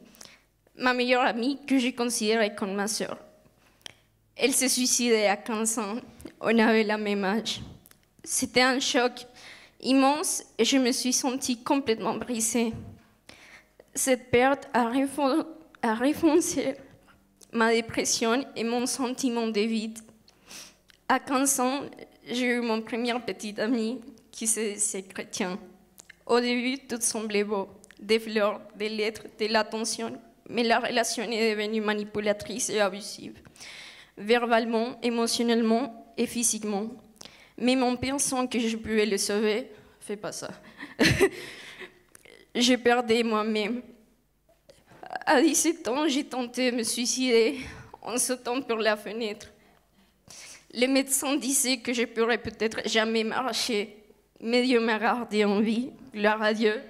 ma meilleure amie que je considérais comme ma sœur. Elle s'est suicidée à 15 ans, on avait le même âge. C'était un choc immense et je me suis sentie complètement brisée. Cette perte a renforcé ma dépression et mon sentiment de vide. À 15 ans, j'ai eu mon premier petit ami qui c'est chrétien. Au début, tout semblait beau, des fleurs, des lettres, de l'attention, mais la relation est devenue manipulatrice et abusive, verbalement, émotionnellement et physiquement. Même en pensant que je pouvais le sauver, fais pas ça. Je perdais moi-même. À 17 ans, j'ai tenté de me suicider en sautant par la fenêtre. Les médecins disaient que je ne pourrais peut-être jamais marcher, mais Dieu m'a gardé en vie. Gloire à Dieu.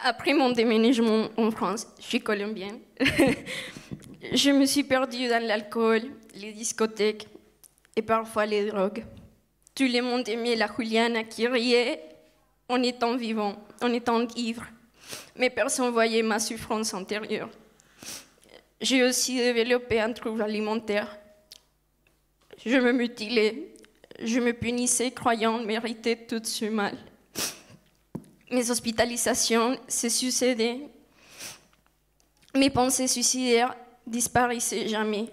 Après mon déménagement en France, je suis colombienne, je me suis perdue dans l'alcool, les discothèques et parfois les drogues. Tout le monde aimait la Juliana qui riait en étant vivant, en étant ivre, mais personne ne voyait ma souffrance intérieure. J'ai aussi développé un trouble alimentaire. Je me mutilais, je me punissais croyant mériter tout ce mal. Mes hospitalisations se succédaient. Mes pensées suicidaires disparaissaient jamais.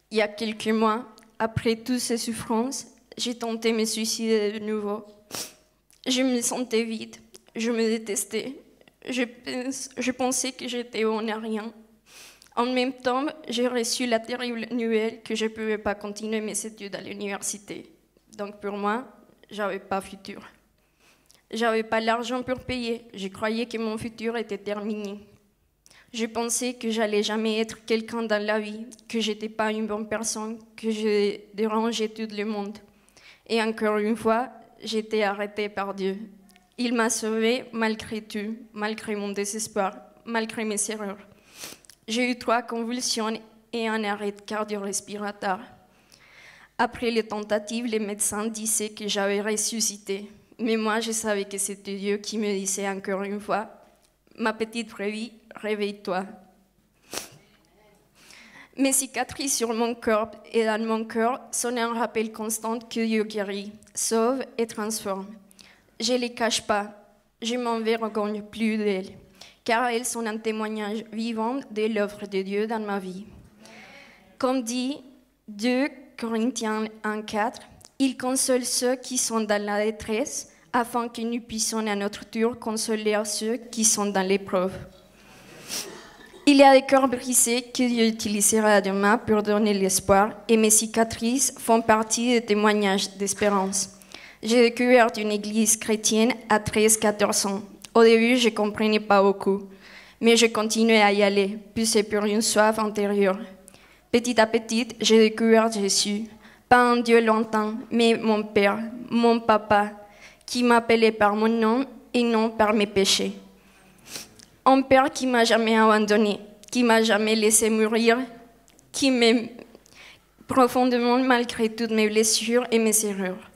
Il y a quelques mois, après toutes ces souffrances, j'ai tenté de me suicider de nouveau. Je me sentais vide, je me détestais. Je pensais que j'étais bon à rien. En même temps, j'ai reçu la terrible nouvelle que je ne pouvais pas continuer mes études à l'université. Donc pour moi, je n'avais pas de futur. Je n'avais pas l'argent pour payer. Je croyais que mon futur était terminé. Je pensais que j'allais jamais être quelqu'un dans la vie, que j'étais pas une bonne personne, que je dérangeais tout le monde. Et encore une fois, j'étais arrêtée par Dieu. Il m'a sauvée malgré tout, malgré mon désespoir, malgré mes erreurs. J'ai eu 3 convulsions et un arrêt cardio-respiratoire. Après les tentatives, les médecins disaient que j'avais ressuscité. Mais moi, je savais que c'était Dieu qui me disait encore une fois, « Ma petite brebis, réveille-toi ». Mes cicatrices sur mon corps et dans mon cœur sont un rappel constant que Dieu guérit, sauve et transforme. Je ne les cache pas, je m'en vergogne plus d'elles, car elles sont un témoignage vivant de l'œuvre de Dieu dans ma vie. Comme dit 2 Corinthiens 1,4, il console ceux qui sont dans la détresse, afin que nous puissions à notre tour consoler ceux qui sont dans l'épreuve. Il y a des cœurs brisés que Dieu utilisera demain pour donner l'espoir, et mes cicatrices font partie des témoignages d'espérance. J'ai découvert une église chrétienne à 13-14 ans. Au début, je ne comprenais pas beaucoup, mais je continuais à y aller, poussé pour une soif intérieure. Petit à petit, j'ai découvert Jésus. Pas un Dieu lointain, mais mon Père, mon Papa, qui m'appelait par mon nom et non par mes péchés. Un Père qui m'a jamais abandonné, qui m'a jamais laissé mourir, qui m'aime profondément malgré toutes mes blessures et mes erreurs.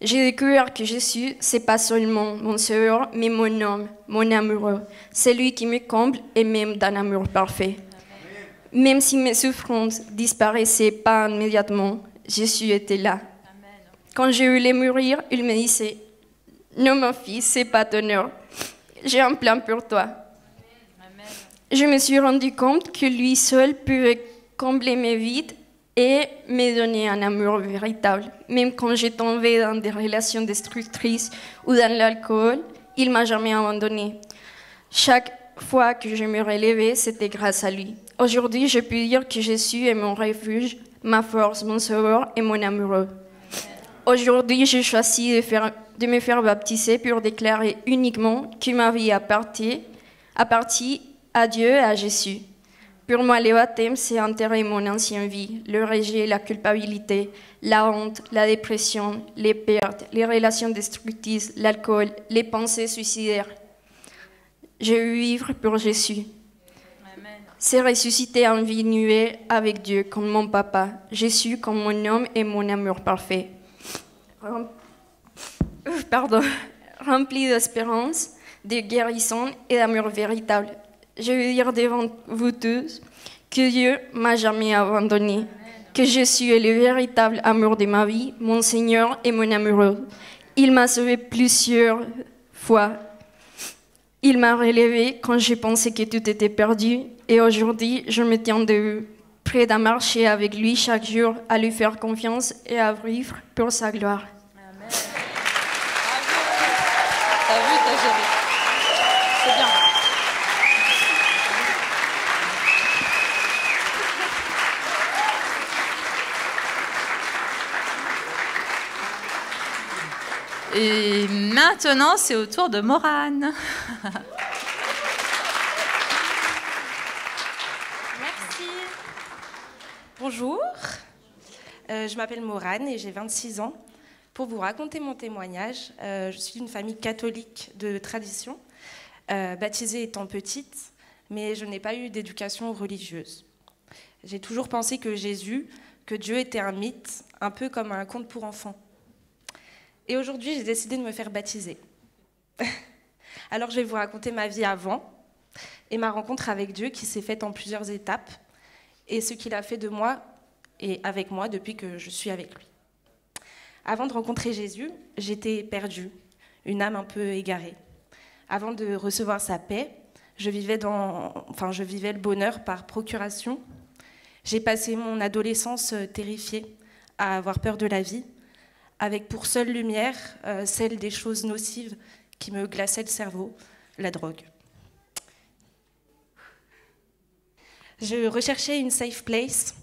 J'ai découvert que Jésus, c'est pas seulement mon sauveur, mais mon homme, mon amoureux. C'est lui qui me comble et m'aime d'un amour parfait. Même si mes souffrances disparaissaient pas immédiatement, Jésus était là. Quand je voulais mourir, il me disait « Non, mon fils, c'est pas ton heure. J'ai un plan pour toi. » Je me suis rendu compte que lui seul pouvait combler mes vides et me donner un amour véritable. Même quand j'ai tombé dans des relations destructrices ou dans l'alcool, il m'a jamais abandonné. Chaque fois que je me relevais, c'était grâce à lui. Aujourd'hui, je peux dire que Jésus est mon refuge, ma force, mon sauveur et mon amoureux. Aujourd'hui, j'ai choisi de me faire baptiser pour déclarer uniquement que ma vie appartient à Dieu et à Jésus. Pour moi, le baptême, c'est enterrer mon ancienne vie, le rejet, la culpabilité, la honte, la dépression, les pertes, les relations destructrices, l'alcool, les pensées suicidaires. Je veux vivre pour Jésus. C'est ressusciter en vie nouvelle avec Dieu comme mon papa, Jésus comme mon homme et mon amour parfait. Rempli d'espérance, de guérison et d'amour véritable. Je veux dire devant vous tous que Dieu m'a jamais abandonné, que Jésus est le véritable amour de ma vie, mon Seigneur et mon amoureux. Il m'a sauvé plusieurs fois. Il m'a relevé quand j'ai pensé que tout était perdu et aujourd'hui, je me tiens debout, prêt à marcher avec lui chaque jour, à lui faire confiance et à vivre pour sa gloire. Amen. T'as vu, t'as géré. C'est bien. Et maintenant, c'est au tour de Morane. Merci. Bonjour, je m'appelle Morane et j'ai 26 ans. Pour vous raconter mon témoignage, je suis d'une famille catholique de tradition, baptisée étant petite, mais je n'ai pas eu d'éducation religieuse. J'ai toujours pensé que Jésus, que Dieu était un mythe, un peu comme un conte pour enfants. Et aujourd'hui, j'ai décidé de me faire baptiser. Alors je vais vous raconter ma vie avant et ma rencontre avec Dieu qui s'est faite en plusieurs étapes et ce qu'il a fait de moi et avec moi depuis que je suis avec lui. Avant de rencontrer Jésus, j'étais perdue, une âme un peu égarée. Avant de recevoir sa paix, je vivais le bonheur par procuration. J'ai passé mon adolescence terrifiée à avoir peur de la vie, avec pour seule lumière celle des choses nocives qui me glaçaient le cerveau, la drogue. Je recherchais une safe place,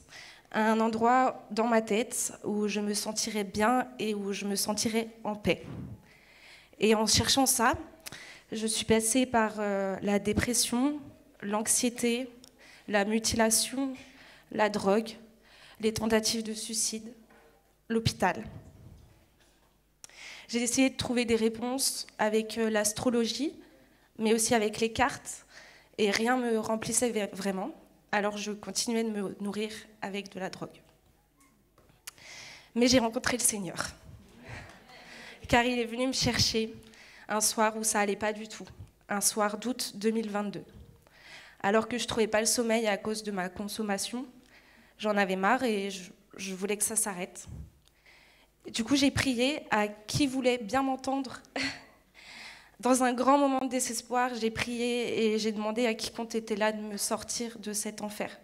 un endroit dans ma tête où je me sentirais bien et où je me sentirais en paix. Et en cherchant ça, je suis passée par la dépression, l'anxiété, la mutilation, la drogue, les tentatives de suicide, l'hôpital. J'ai essayé de trouver des réponses avec l'astrologie, mais aussi avec les cartes, et rien ne me remplissait vraiment. Alors je continuais de me nourrir avec de la drogue. Mais j'ai rencontré le Seigneur, car il est venu me chercher un soir où ça allait pas du tout, un soir d'août 2022. Alors que je trouvais pas le sommeil à cause de ma consommation, j'en avais marre et je voulais que ça s'arrête. Du coup, j'ai prié à qui voulait bien m'entendre. Dans un grand moment de désespoir, j'ai prié et j'ai demandé à quiconque était là de me sortir de cet enfer.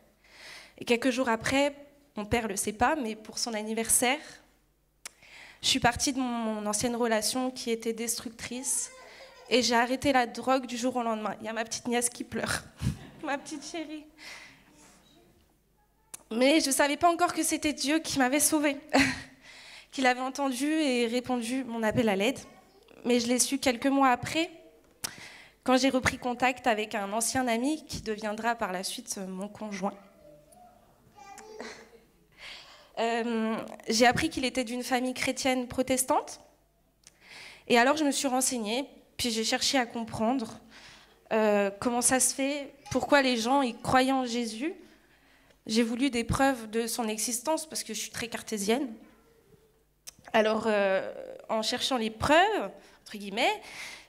Et quelques jours après, mon père ne le sait pas, mais pour son anniversaire, je suis partie de mon ancienne relation qui était destructrice et j'ai arrêté la drogue du jour au lendemain. Il y a ma petite nièce qui pleure, ma petite chérie. Mais je ne savais pas encore que c'était Dieu qui m'avait sauvée, qu'il avait entendu et répondu mon appel à l'aide. Mais je l'ai su quelques mois après, quand j'ai repris contact avec un ancien ami qui deviendra par la suite mon conjoint. J'ai appris qu'il était d'une famille chrétienne protestante. Et alors je me suis renseignée, puis j'ai cherché à comprendre comment ça se fait, pourquoi les gens y croyaient en Jésus. J'ai voulu des preuves de son existence parce que je suis très cartésienne. Alors, en cherchant les preuves, entre guillemets,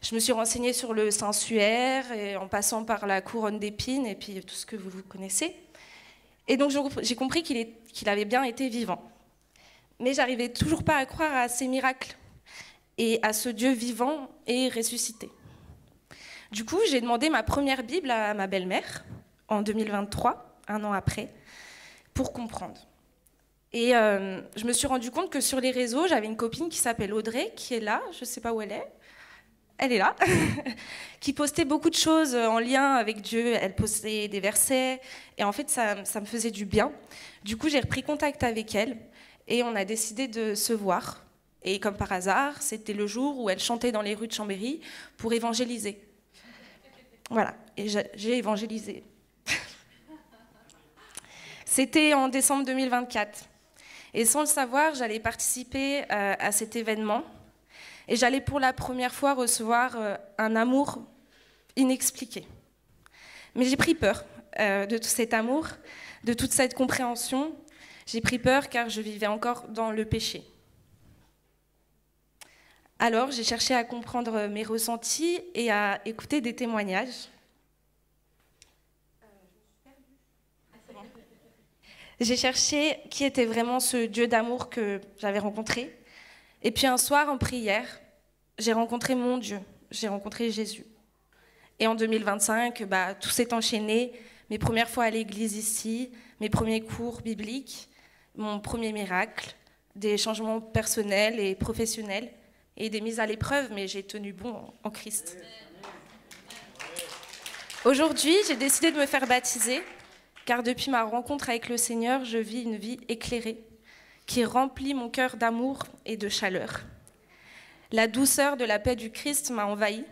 je me suis renseignée sur le Saint-Suaire, et en passant par la couronne d'épines et puis tout ce que vous connaissez. Et donc, j'ai compris qu'il avait bien été vivant. Mais j'arrivais toujours pas à croire à ces miracles et à ce Dieu vivant et ressuscité. Du coup, j'ai demandé ma première Bible à ma belle-mère en 2023, un an après, pour comprendre. Et je me suis rendu compte que sur les réseaux, j'avais une copine qui s'appelle Audrey, qui est là, je ne sais pas où elle est. Elle est là, qui postait beaucoup de choses en lien avec Dieu. Elle postait des versets, et en fait, ça me faisait du bien. Du coup, j'ai repris contact avec elle, et on a décidé de se voir. Et comme par hasard, c'était le jour où elle chantait dans les rues de Chambéry pour évangéliser. Voilà, et j'ai évangélisé. C'était en décembre 2024. Et sans le savoir, j'allais participer à cet événement. Et j'allais pour la première fois recevoir un amour inexpliqué. Mais j'ai pris peur de tout cet amour, de toute cette compréhension. J'ai pris peur car je vivais encore dans le péché. Alors, j'ai cherché à comprendre mes ressentis et à écouter des témoignages. J'ai cherché qui était vraiment ce Dieu d'amour que j'avais rencontré. Et puis un soir, en prière, j'ai rencontré mon Dieu, j'ai rencontré Jésus. Et en 2025, tout s'est enchaîné. Mes premières fois à l'église ici, mes premiers cours bibliques, mon premier miracle, des changements personnels et professionnels et des mises à l'épreuve, mais j'ai tenu bon en Christ. Aujourd'hui, j'ai décidé de me faire baptiser, car depuis ma rencontre avec le Seigneur, je vis une vie éclairée, qui remplit mon cœur d'amour et de chaleur. La douceur de la paix du Christ m'a envahie.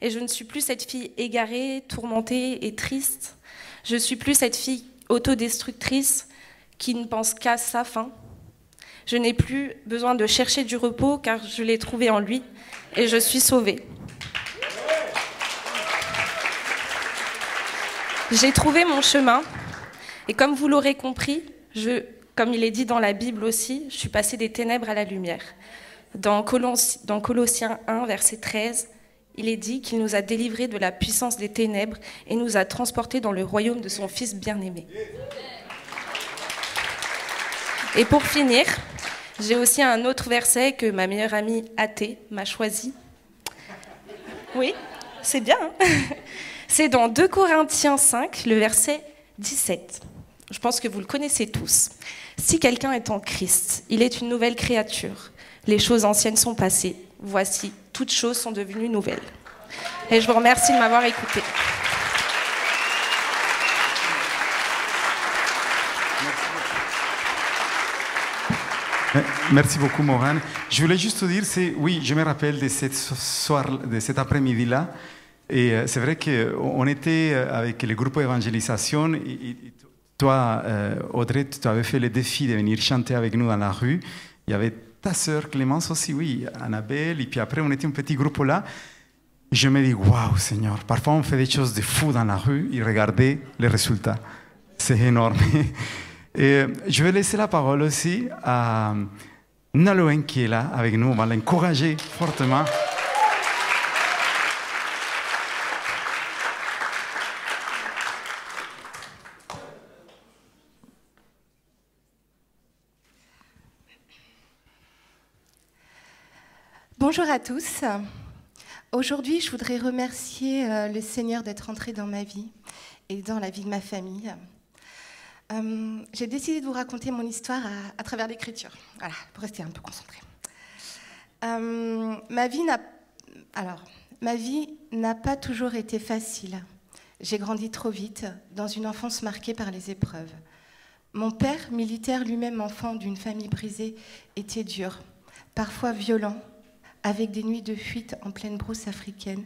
Et je ne suis plus cette fille égarée, tourmentée et triste. Je ne suis plus cette fille autodestructrice qui ne pense qu'à sa fin. Je n'ai plus besoin de chercher du repos car je l'ai trouvé en lui et je suis sauvée. J'ai trouvé mon chemin et comme vous l'aurez compris, comme il est dit dans la Bible aussi, je suis passée des ténèbres à la lumière. Dans Colossiens 1, verset 13, il est dit qu'il nous a délivrés de la puissance des ténèbres et nous a transportés dans le royaume de son Fils bien-aimé. Et pour finir, j'ai aussi un autre verset que ma meilleure amie athée m'a choisi. Oui, c'est bien. Hein. C'est dans 2 Corinthiens 5, le verset 17. Je pense que vous le connaissez tous. Si quelqu'un est en Christ, il est une nouvelle créature. Les choses anciennes sont passées. Voici, toutes choses sont devenues nouvelles. Et je vous remercie de m'avoir écouté. Merci beaucoup, Morane. Je voulais juste te dire, oui, je me rappelle de cet après-midi-là. Et c'est vrai qu'on était avec le groupe évangélisation. Et toi, Audrey, tu avais fait le défi de venir chanter avec nous dans la rue. Il y avait ta sœur Clémence aussi, oui, Annabelle. Et puis après, on était un petit groupe là. Et je me dis, waouh, Seigneur, parfois on fait des choses de fou dans la rue et regardez les résultats. C'est énorme. Et je vais laisser la parole aussi à Nalouen qui est là avec nous. On va l'encourager fortement. Bonjour à tous. Aujourd'hui, je voudrais remercier le Seigneur d'être entré dans ma vie et dans la vie de ma famille. J'ai décidé de vous raconter mon histoire à travers l'écriture, voilà, pour rester un peu concentrée. Ma vie n'a pas toujours été facile. J'ai grandi trop vite, dans une enfance marquée par les épreuves. Mon père, militaire lui-même enfant d'une famille brisée, était dur, parfois violent, avec des nuits de fuite en pleine brousse africaine,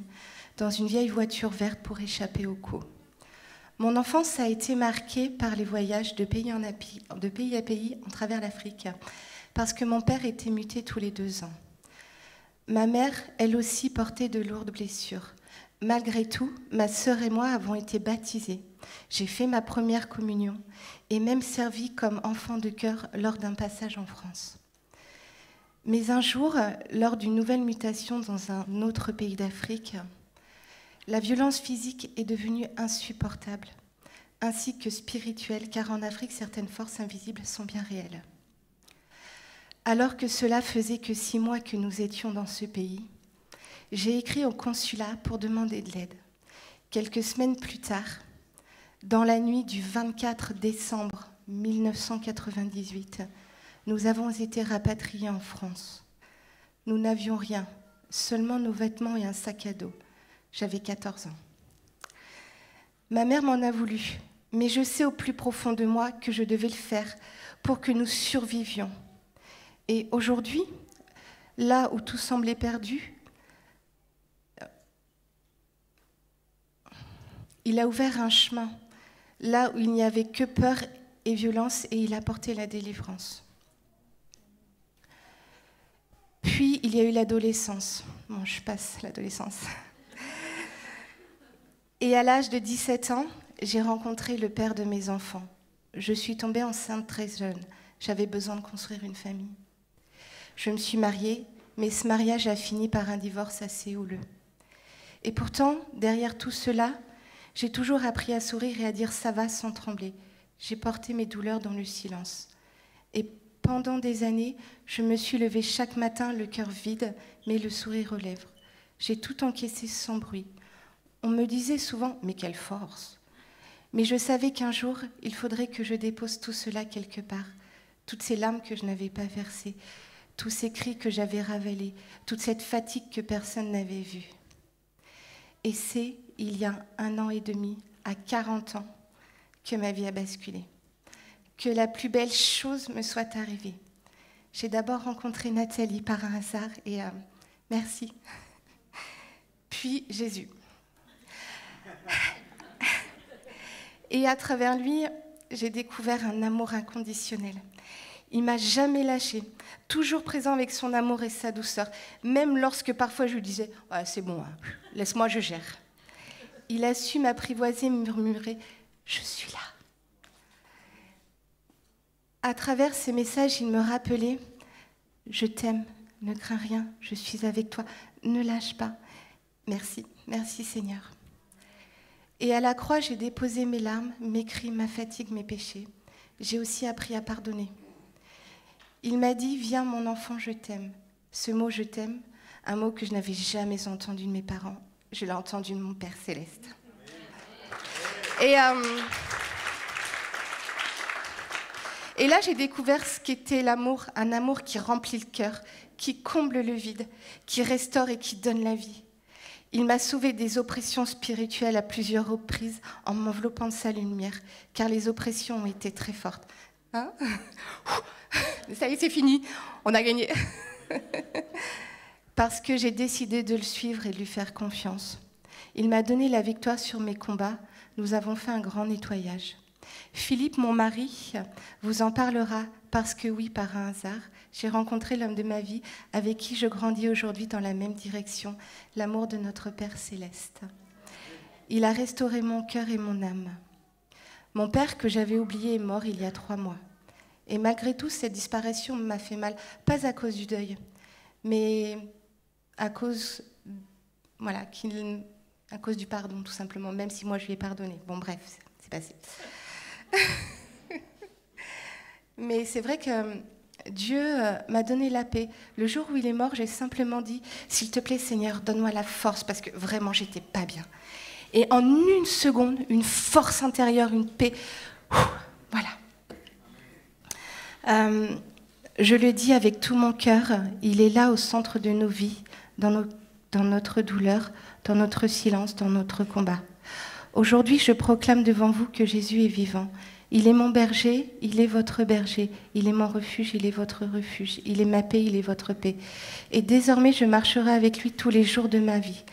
dans une vieille voiture verte pour échapper aux coups. Mon enfance a été marquée par les voyages de pays à pays en travers l'Afrique, parce que mon père était muté tous les 2 ans. Ma mère, elle aussi, portait de lourdes blessures. Malgré tout, ma sœur et moi avons été baptisés. J'ai fait ma première communion et même servi comme enfant de cœur lors d'un passage en France. Mais un jour, lors d'une nouvelle mutation dans un autre pays d'Afrique, la violence physique est devenue insupportable, ainsi que spirituelle, car en Afrique, certaines forces invisibles sont bien réelles. Alors que cela faisait que 6 mois que nous étions dans ce pays, j'ai écrit au consulat pour demander de l'aide. Quelques semaines plus tard, dans la nuit du 24 décembre 1998, nous avons été rapatriés en France. Nous n'avions rien, seulement nos vêtements et un sac à dos. J'avais 14 ans. Ma mère m'en a voulu, mais je sais au plus profond de moi que je devais le faire pour que nous survivions. Et aujourd'hui, là où tout semblait perdu, il a ouvert un chemin, là où il n'y avait que peur et violence, et il a apporté la délivrance. Puis, il y a eu l'adolescence. Bon, je passe l'adolescence. Et à l'âge de 17 ans, j'ai rencontré le père de mes enfants. Je suis tombée enceinte très jeune. J'avais besoin de construire une famille. Je me suis mariée, mais ce mariage a fini par un divorce assez houleux. Et pourtant, derrière tout cela, j'ai toujours appris à sourire et à dire « ça va » sans trembler. J'ai porté mes douleurs dans le silence. Et pendant des années, je me suis levée chaque matin, le cœur vide, mais le sourire aux lèvres. J'ai tout encaissé sans bruit. On me disait souvent « mais quelle force !» Mais je savais qu'un jour, il faudrait que je dépose tout cela quelque part. Toutes ces larmes que je n'avais pas versées, tous ces cris que j'avais ravalés, toute cette fatigue que personne n'avait vue. Et c'est, il y a 1 an et demi, à 40 ans, que ma vie a basculé. Que la plus belle chose me soit arrivée. J'ai d'abord rencontré Nathalie par un hasard et merci. Puis Jésus. Et à travers lui, j'ai découvert un amour inconditionnel. Il m'a jamais lâché, toujours présent avec son amour et sa douceur, même lorsque parfois je lui disais ouais, « c'est bon, hein, laisse-moi, je gère ». Il a su m'apprivoiser, murmurer « je suis là ». À travers ces messages, il me rappelait « je t'aime, ne crains rien, je suis avec toi, ne lâche pas ». Merci, merci Seigneur. Et à la croix, j'ai déposé mes larmes, mes cris, ma fatigue, mes péchés. J'ai aussi appris à pardonner. Il m'a dit « viens mon enfant, je t'aime ». Ce mot « je t'aime », un mot que je n'avais jamais entendu de mes parents. Je l'ai entendu de mon Père Céleste. Et là, j'ai découvert ce qu'était l'amour, un amour qui remplit le cœur, qui comble le vide, qui restaure et qui donne la vie. Il m'a sauvé des oppressions spirituelles à plusieurs reprises en m'enveloppant de sa lumière, car les oppressions ont été très fortes. Hein? Ça y est, c'est fini, on a gagné. Parce que j'ai décidé de le suivre et de lui faire confiance. Il m'a donné la victoire sur mes combats. Nous avons fait un grand nettoyage. Philippe, mon mari, vous en parlera parce que oui, par un hasard, j'ai rencontré l'homme de ma vie avec qui je grandis aujourd'hui dans la même direction, l'amour de notre Père Céleste. Il a restauré mon cœur et mon âme. Mon père, que j'avais oublié, est mort il y a 3 mois. Et malgré tout, cette disparition m'a fait mal, pas à cause du deuil, mais à cause, voilà, à cause du pardon, tout simplement, même si moi je lui ai pardonné. Bon, bref, c'est passé. Mais c'est vrai que Dieu m'a donné la paix. Le jour où il est mort, j'ai simplement dit « S'il te plaît, Seigneur, donne-moi la force, parce que vraiment, j'étais pas bien. » Et en une seconde, une force intérieure, une paix, voilà. Je le dis avec tout mon cœur, il est là au centre de nos vies, dans notre douleur, dans notre silence, dans notre combat. Aujourd'hui, je proclame devant vous que Jésus est vivant. Il est mon berger, il est votre berger. Il est mon refuge, il est votre refuge. Il est ma paix, il est votre paix. Et désormais, je marcherai avec lui tous les jours de ma vie.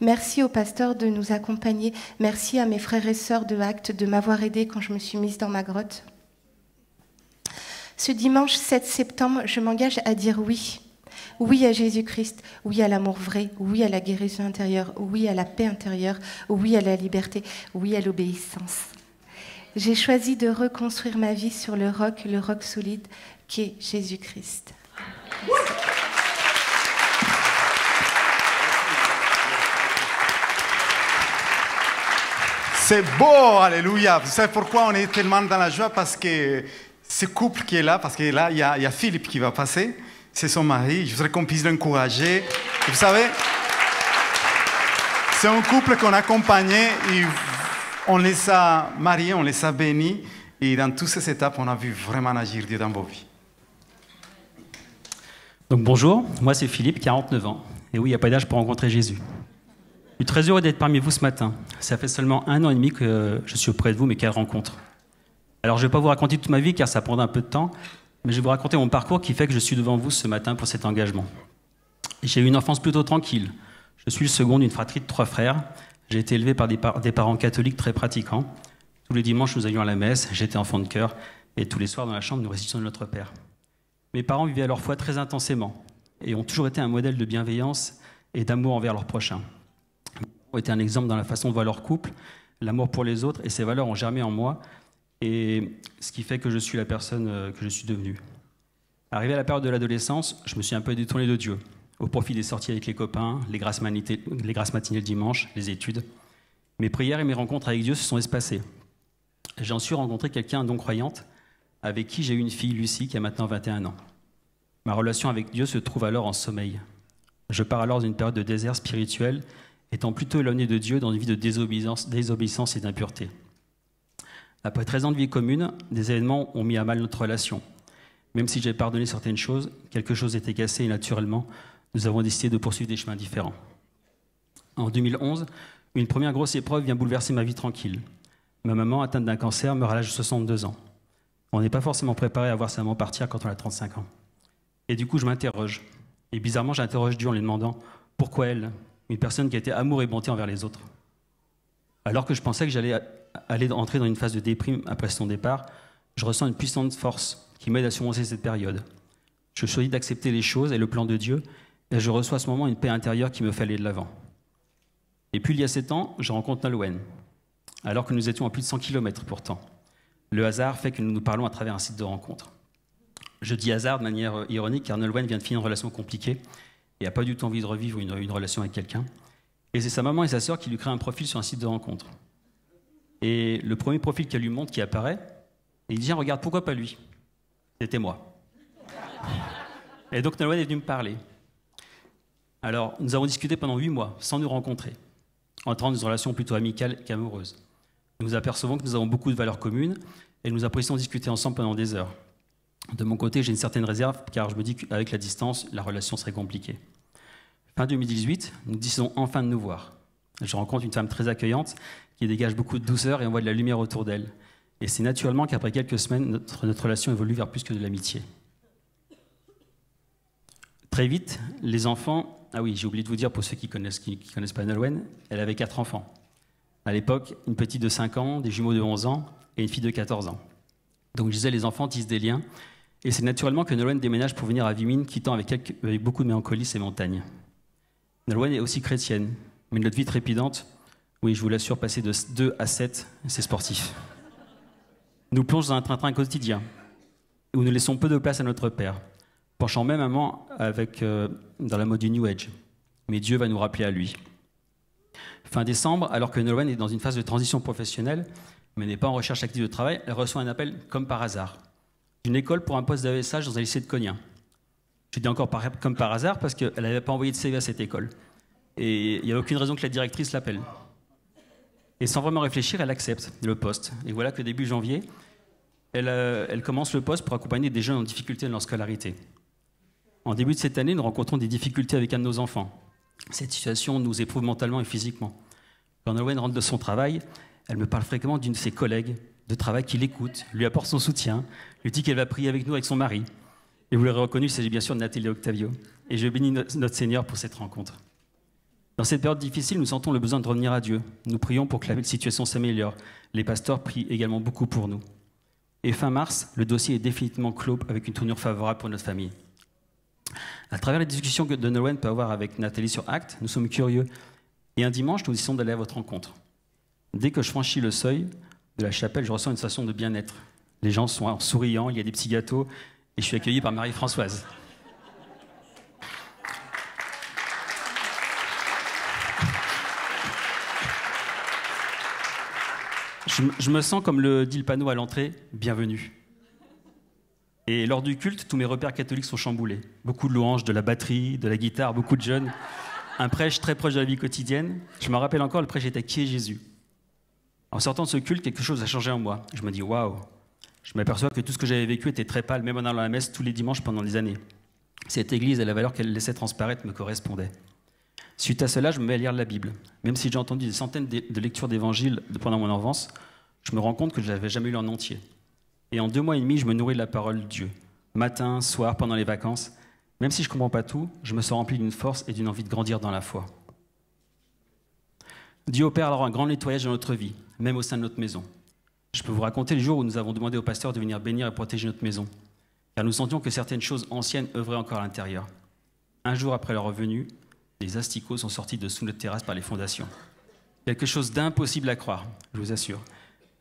Merci au pasteur de nous accompagner. Merci à mes frères et sœurs de Actes de m'avoir aidé quand je me suis mise dans ma grotte. Ce dimanche 7 septembre, je m'engage à dire oui. Oui à Jésus-Christ, oui à l'amour vrai, oui à la guérison intérieure, oui à la paix intérieure, oui à la liberté, oui à l'obéissance. J'ai choisi de reconstruire ma vie sur le roc solide qui est Jésus-Christ. C'est beau, alléluia. Vous savez pourquoi on est tellement dans la joie? Parce que ce couple qui est là, parce que là, il y a Philippe qui va passer. C'est son mari. Je voudrais qu'on puisse l'encourager. Vous savez, c'est un couple qu'on a accompagné. Et on les a mariés, on les a bénis. Et dans toutes ces étapes, on a vu vraiment agir Dieu dans vos vies. Donc bonjour, moi c'est Philippe, 49 ans. Et oui, il n'y a pas d'âge pour rencontrer Jésus. Je suis très heureux d'être parmi vous ce matin. Ça fait seulement 1 an et demi que je suis auprès de vous, mais quelle rencontre. Alors je ne vais pas vous raconter toute ma vie car ça prendra un peu de temps, mais je vais vous raconter mon parcours qui fait que je suis devant vous ce matin pour cet engagement. J'ai eu une enfance plutôt tranquille. Je suis le second d'une fratrie de 3 frères. J'ai été élevé par des parents catholiques très pratiquants. Tous les dimanches, nous allions à la messe, j'étais enfant de chœur, et tous les soirs dans la chambre, nous récitions de notre Père. Mes parents vivaient leur foi très intensément et ont toujours été un modèle de bienveillance et d'amour envers leurs prochains. Mes parents ont été un exemple dans la façon de voir leur couple, l'amour pour les autres, et ces valeurs ont germé en moi, et ce qui fait que je suis la personne que je suis devenue. Arrivé à la période de l'adolescence, je me suis un peu détourné de Dieu, au profit des sorties avec les copains, les grasses matinées le dimanche, les études. Mes prières et mes rencontres avec Dieu se sont espacées. J'ai ensuite rencontré quelqu'un non-croyante, avec qui j'ai eu une fille, Lucie, qui a maintenant 21 ans. Ma relation avec Dieu se trouve alors en sommeil. Je pars alors d'une période de désert spirituel, étant plutôt éloigné de Dieu dans une vie de désobéissance et d'impureté. Après 13 ans de vie commune, des événements ont mis à mal notre relation. Même si j'ai pardonné certaines choses, quelque chose était cassé et naturellement, nous avons décidé de poursuivre des chemins différents. En 2011, une première grosse épreuve vient bouleverser ma vie tranquille. Ma maman, atteinte d'un cancer, meurt à l'âge de 62 ans. On n'est pas forcément préparé à voir sa maman partir quand on a 35 ans. Et du coup, je m'interroge. Et bizarrement, j'interroge Dieu en lui demandant pourquoi elle, une personne qui était amour et bonté envers les autres. Alors que je pensais que j'allais entrer dans une phase de déprime après son départ, je ressens une puissante force qui m'aide à surmonter cette période. Je choisis d'accepter les choses et le plan de Dieu, et je reçois à ce moment une paix intérieure qui me fait aller de l'avant. Et puis il y a 7 ans, je rencontre Nolwenn, alors que nous étions à plus de 100 km pourtant. Le hasard fait que nous nous parlons à travers un site de rencontre. Je dis hasard de manière ironique, car Nolwenn vient de finir une relation compliquée et n'a pas du tout envie de revivre une relation avec quelqu'un. Et c'est sa maman et sa sœur qui lui créent un profil sur un site de rencontre. Et le premier profil qu'elle lui montre qui apparaît, et il dit « Regarde, pourquoi pas lui ?» C'était moi. Et donc Nolwenn est venue me parler. Alors, nous avons discuté pendant 8 mois, sans nous rencontrer, entrant dans une relation plutôt amicale qu'amoureuse. Nous apercevons que nous avons beaucoup de valeurs communes, et nous apprécions discuter ensemble pendant des heures. De mon côté, j'ai une certaine réserve, car je me dis qu'avec la distance, la relation serait compliquée. Fin 2018, nous décidons enfin de nous voir. Je rencontre une femme très accueillante, qui dégage beaucoup de douceur et envoie de la lumière autour d'elle. Et c'est naturellement qu'après quelques semaines, notre relation évolue vers plus que de l'amitié. Très vite, les enfants... Ah oui, j'ai oublié de vous dire, pour ceux qui connaissent pas Nolwenn, elle avait 4 enfants. À l'époque, une petite de 5 ans, des jumeaux de 11 ans et une fille de 14 ans. Donc je disais, les enfants tissent des liens. Et c'est naturellement que Nolwenn déménage pour venir à Vimine, quittant avec beaucoup de mélancolie ces montagnes. Nolwenn est aussi chrétienne, mais notre vie trépidante, oui, je vous l'assure, passer de 2 à 7, c'est sportif. Nous plongeons dans un train-train quotidien, où nous laissons peu de place à notre Père, penchant même un moment dans la mode du New Age. Mais Dieu va nous rappeler à lui. Fin décembre, alors que Nolwenn est dans une phase de transition professionnelle, mais n'est pas en recherche active de travail, elle reçoit un appel comme par hasard, d'une école pour un poste d'AESH dans un lycée de Cognin. Je dis encore comme par hasard parce qu'elle n'avait pas envoyé de CV à cette école. Et il n'y a aucune raison que la directrice l'appelle. Et sans vraiment réfléchir, elle accepte le poste. Et voilà que début janvier, elle commence le poste pour accompagner des jeunes en difficulté dans leur scolarité. En début de cette année, nous rencontrons des difficultés avec un de nos enfants. Cette situation nous éprouve mentalement et physiquement. Quand Nolwenn rentre de son travail, elle me parle fréquemment d'une de ses collègues de travail qui l'écoute, lui apporte son soutien, lui dit qu'elle va prier avec nous, avec son mari. Et vous l'aurez reconnu, il s'agit bien sûr de Nathalie Octavio. Et je bénis notre Seigneur pour cette rencontre. Dans cette période difficile, nous sentons le besoin de revenir à Dieu. Nous prions pour que la situation s'améliore. Les pasteurs prient également beaucoup pour nous. Et fin mars, le dossier est définitivement clos avec une tournure favorable pour notre famille. À travers les discussions que Nolwenn peut avoir avec Nathalie sur Actes, nous sommes curieux. Et un dimanche, nous décidons d'aller à votre rencontre. Dès que je franchis le seuil de la chapelle, je ressens une sensation de bien-être. Les gens sont souriants, il y a des petits gâteaux, et je suis accueilli par Marie-Françoise. Je me sens, comme le dit le panneau à l'entrée, bienvenue. Et lors du culte, tous mes repères catholiques sont chamboulés. Beaucoup de louanges, de la batterie, de la guitare, beaucoup de jeunes. Un prêche très proche de la vie quotidienne. Je me rappelle encore, le prêche était « Qui est Jésus ?» En sortant de ce culte, quelque chose a changé en moi. Je me dis « Waouh !» Je m'aperçois que tout ce que j'avais vécu était très pâle, même en allant à la messe tous les dimanches pendant des années. Cette église et la valeur qu'elle laissait transparaître me correspondaient. Suite à cela, je me mets à lire la Bible. Même si j'ai entendu des centaines de lectures d'évangiles pendant mon enfance, je me rends compte que je n'avais jamais lu en entier. Et en 2 mois et demi, je me nourris de la parole de Dieu. Matin, soir, pendant les vacances. Même si je ne comprends pas tout, je me sens rempli d'une force et d'une envie de grandir dans la foi. Dieu opère alors un grand nettoyage dans notre vie, même au sein de notre maison. Je peux vous raconter le jour où nous avons demandé au pasteur de venir bénir et protéger notre maison, car nous sentions que certaines choses anciennes œuvraient encore à l'intérieur. Un jour après leur revenue, les asticots sont sortis de sous notre terrasse par les fondations. Quelque chose d'impossible à croire, je vous assure.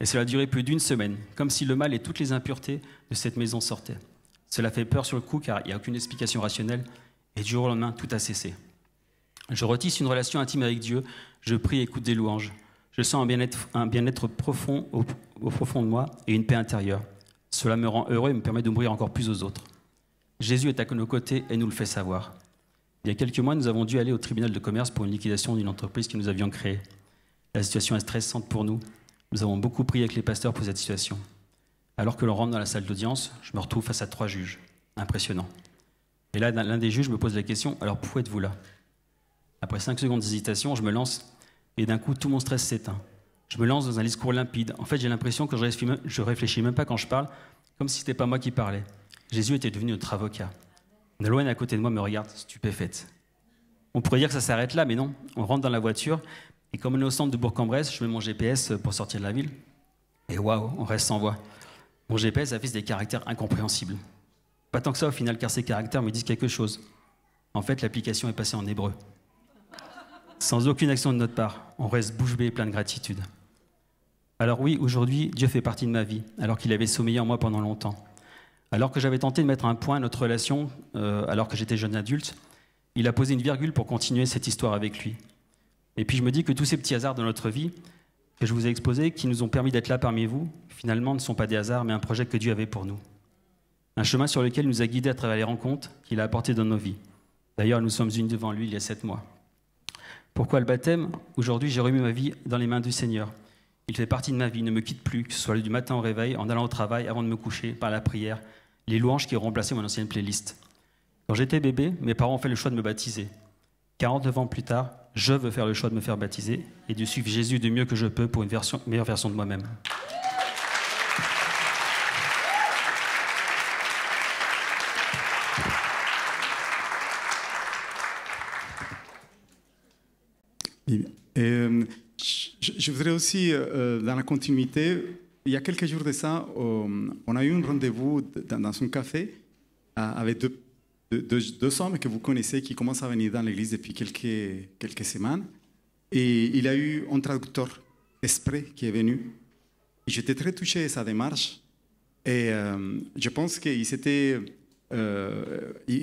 Et cela a duré plus d'1 semaine, comme si le mal et toutes les impuretés de cette maison sortaient. Cela fait peur sur le coup, car il n'y a aucune explication rationnelle, et du jour au lendemain, tout a cessé. Je retisse une relation intime avec Dieu, je prie et écoute des louanges. Je sens un bien-être profond au profond de moi et une paix intérieure. Cela me rend heureux et me permet d'ouvrir encore plus aux autres. Jésus est à nos côtés et nous le fait savoir. Il y a quelques mois, nous avons dû aller au tribunal de commerce pour une liquidation d'une entreprise que nous avions créée. La situation est stressante pour nous. Nous avons beaucoup prié avec les pasteurs pour cette situation. Alors que l'on rentre dans la salle d'audience, je me retrouve face à 3 juges. Impressionnant. Et là, l'un des juges me pose la question « Alors pourquoi êtes-vous là ?» Après 5 secondes d'hésitation, je me lance et d'un coup, tout mon stress s'éteint. Je me lance dans un discours limpide. En fait, j'ai l'impression que je réfléchis même pas quand je parle, comme si ce n'était pas moi qui parlais. Jésus était devenu notre avocat. Nolwenn à côté de moi me regarde stupéfaite. On pourrait dire que ça s'arrête là, mais non. On rentre dans la voiture, et comme on est au centre de Bourg-en-Bresse, je mets mon GPS pour sortir de la ville. Et waouh, on reste sans voix. Mon GPS affiche des caractères incompréhensibles. Pas tant que ça au final, car ces caractères me disent quelque chose. En fait, l'application est passée en hébreu. Sans aucune action de notre part, on reste bouche bée et plein de gratitude. Alors oui, aujourd'hui, Dieu fait partie de ma vie, alors qu'il avait sommeillé en moi pendant longtemps. Alors que j'avais tenté de mettre un point à notre relation, alors que j'étais jeune adulte, il a posé une virgule pour continuer cette histoire avec lui. Et puis je me dis que tous ces petits hasards de notre vie, que je vous ai exposés, qui nous ont permis d'être là parmi vous, finalement ne sont pas des hasards, mais un projet que Dieu avait pour nous. Un chemin sur lequel il nous a guidés à travers les rencontres qu'il a apportées dans nos vies. D'ailleurs, nous sommes unis devant lui il y a 7 mois. Pourquoi le baptême? Aujourd'hui, j'ai remis ma vie dans les mains du Seigneur. Il fait partie de ma vie, il ne me quitte plus, que ce soit du matin au réveil, en allant au travail, avant de me coucher, par la prière, les louanges qui ont remplacé mon ancienne playlist. Quand j'étais bébé, mes parents ont fait le choix de me baptiser. 49 ans plus tard, je veux faire le choix de me faire baptiser et de suivre Jésus du mieux que je peux pour une meilleure version de moi-même. Je voudrais aussi, dans la continuité, il y a quelques jours de ça, on a eu un rendez-vous dans un café avec deux hommes que vous connaissez qui commencent à venir dans l'église depuis quelques semaines. Et il y a eu un traducteur exprès qui est venu. Et j'étais très touché de sa démarche. Et je pense qu'ils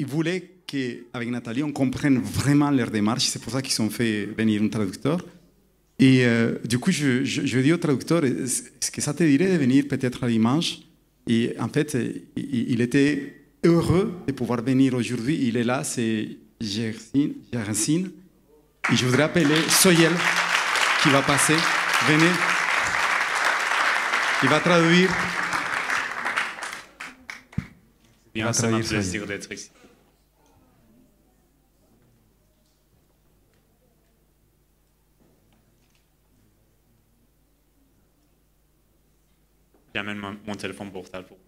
voulaient qu'avec Nathalie, on comprenne vraiment leur démarche. C'est pour ça qu'ils ont fait venir un traducteur. Et du coup, je dis au traducteur, est-ce que ça te dirait de venir peut-être à dimanche? Et en fait, il était heureux de pouvoir venir aujourd'hui. Il est là, c'est Gersin. Et je voudrais appeler Soyel qui va passer. Venez. Il va traduire. Bien, c'est un plaisir d'être ici. J'amène mon téléphone portable pour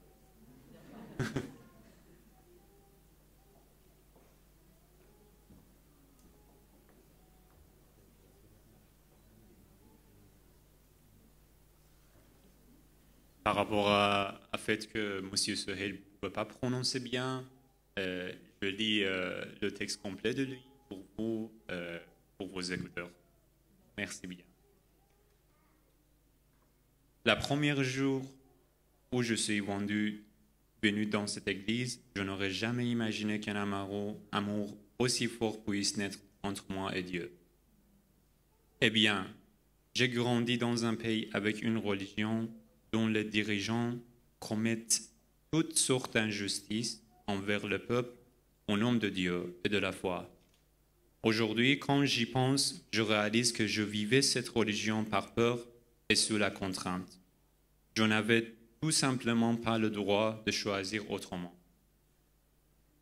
par rapport à fait que M. Sohail ne peut pas prononcer bien, je lis le texte complet de lui pour vous, pour vos écouteurs. Merci bien. La première jour où je suis venu dans cette église, je n'aurais jamais imaginé qu'un amour aussi fort puisse naître entre moi et Dieu. Eh bien, j'ai grandi dans un pays avec une religion dont les dirigeants commettent toutes sortes d'injustices envers le peuple au nom de Dieu et de la foi. Aujourd'hui, quand j'y pense, je réalise que je vivais cette religion par peur et sous la contrainte. Je n'avais tout simplement pas le droit de choisir autrement.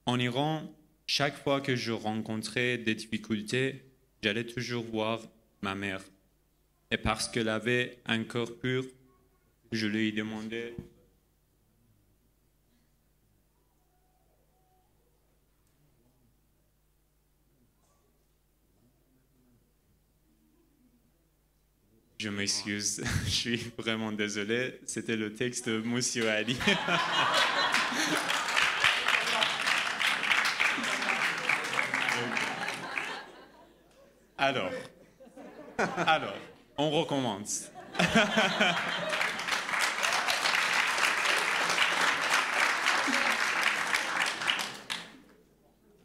En Iran, chaque fois que je rencontrais des difficultés, j'allais toujours voir ma mère. Et parce qu'elle avait un cœur pur, je lui demandais Je m'excuse, je suis vraiment désolé. C'était le texte de Monsieur Ali. Alors, on recommence.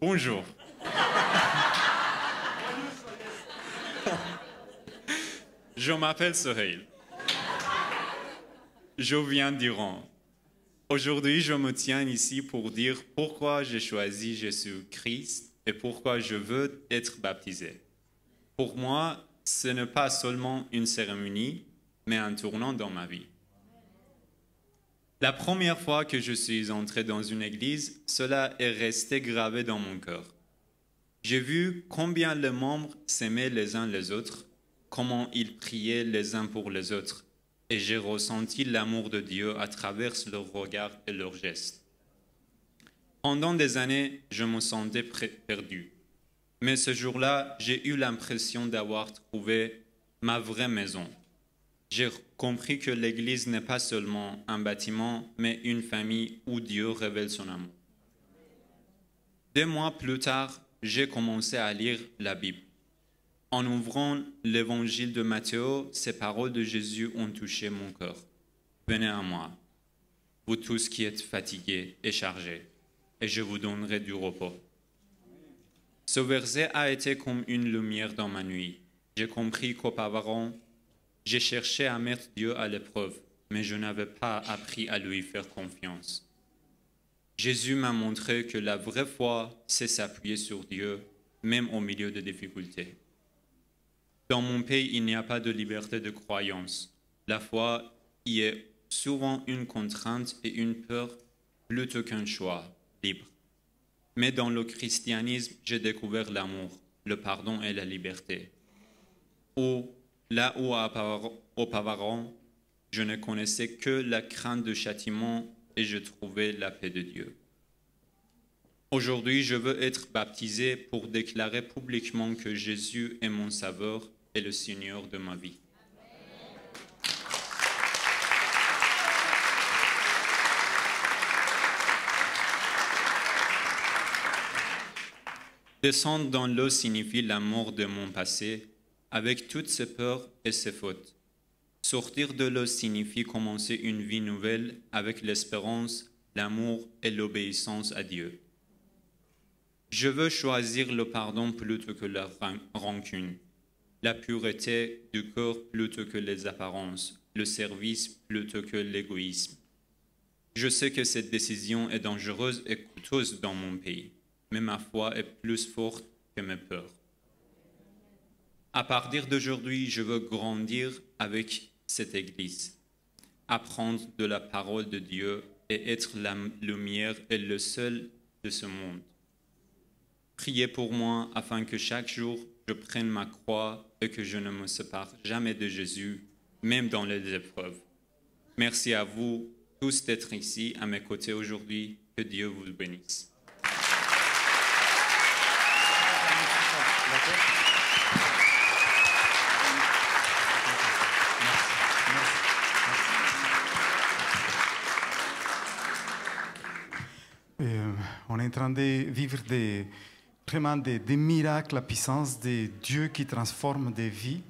Bonjour. Je m'appelle Sohail. Je viens d'Iran. Aujourd'hui, je me tiens ici pour dire pourquoi j'ai choisi Jésus-Christ et pourquoi je veux être baptisé. Pour moi, ce n'est pas seulement une cérémonie, mais un tournant dans ma vie. La première fois que je suis entré dans une église, cela est resté gravé dans mon cœur. J'ai vu combien les membres s'aimaient les uns les autres, comment ils priaient les uns pour les autres, et j'ai ressenti l'amour de Dieu à travers leurs regards et leurs gestes. Pendant des années, je me sentais perdu. Mais ce jour-là, j'ai eu l'impression d'avoir trouvé ma vraie maison. J'ai compris que l'Église n'est pas seulement un bâtiment, mais une famille où Dieu révèle son amour. 2 mois plus tard, j'ai commencé à lire la Bible. En ouvrant l'évangile de Matthieu, ces paroles de Jésus ont touché mon cœur. Venez à moi, vous tous qui êtes fatigués et chargés, et je vous donnerai du repos. Ce verset a été comme une lumière dans ma nuit. J'ai compris qu'auparavant, j'ai cherché à mettre Dieu à l'épreuve, mais je n'avais pas appris à lui faire confiance. Jésus m'a montré que la vraie foi, c'est s'appuyer sur Dieu, même au milieu de difficultés. Dans mon pays, il n'y a pas de liberté de croyance. La foi y est souvent une contrainte et une peur plutôt qu'un choix libre. Mais dans le christianisme, j'ai découvert l'amour, le pardon et la liberté. Là où auparavant, je ne connaissais que la crainte de châtiment et je trouvais la paix de Dieu. Aujourd'hui, je veux être baptisé pour déclarer publiquement que Jésus est mon Sauveur et le Seigneur de ma vie. Descendre dans l'eau signifie la mort de mon passé, avec toutes ses peurs et ses fautes. Sortir de l'eau signifie commencer une vie nouvelle avec l'espérance, l'amour et l'obéissance à Dieu. Je veux choisir le pardon plutôt que la rancune, la pureté du cœur plutôt que les apparences, le service plutôt que l'égoïsme. Je sais que cette décision est dangereuse et coûteuse dans mon pays, mais ma foi est plus forte que mes peurs. À partir d'aujourd'hui, je veux grandir avec cette Église, apprendre de la parole de Dieu et être la lumière et le seul de ce monde. Priez pour moi afin que chaque jour je prenne ma croix et que je ne me sépare jamais de Jésus, même dans les épreuves. Merci à vous tous d'être ici à mes côtés aujourd'hui. Que Dieu vous bénisse. On est en train de vivre vraiment des miracles, la puissance de Dieu qui transforme des vies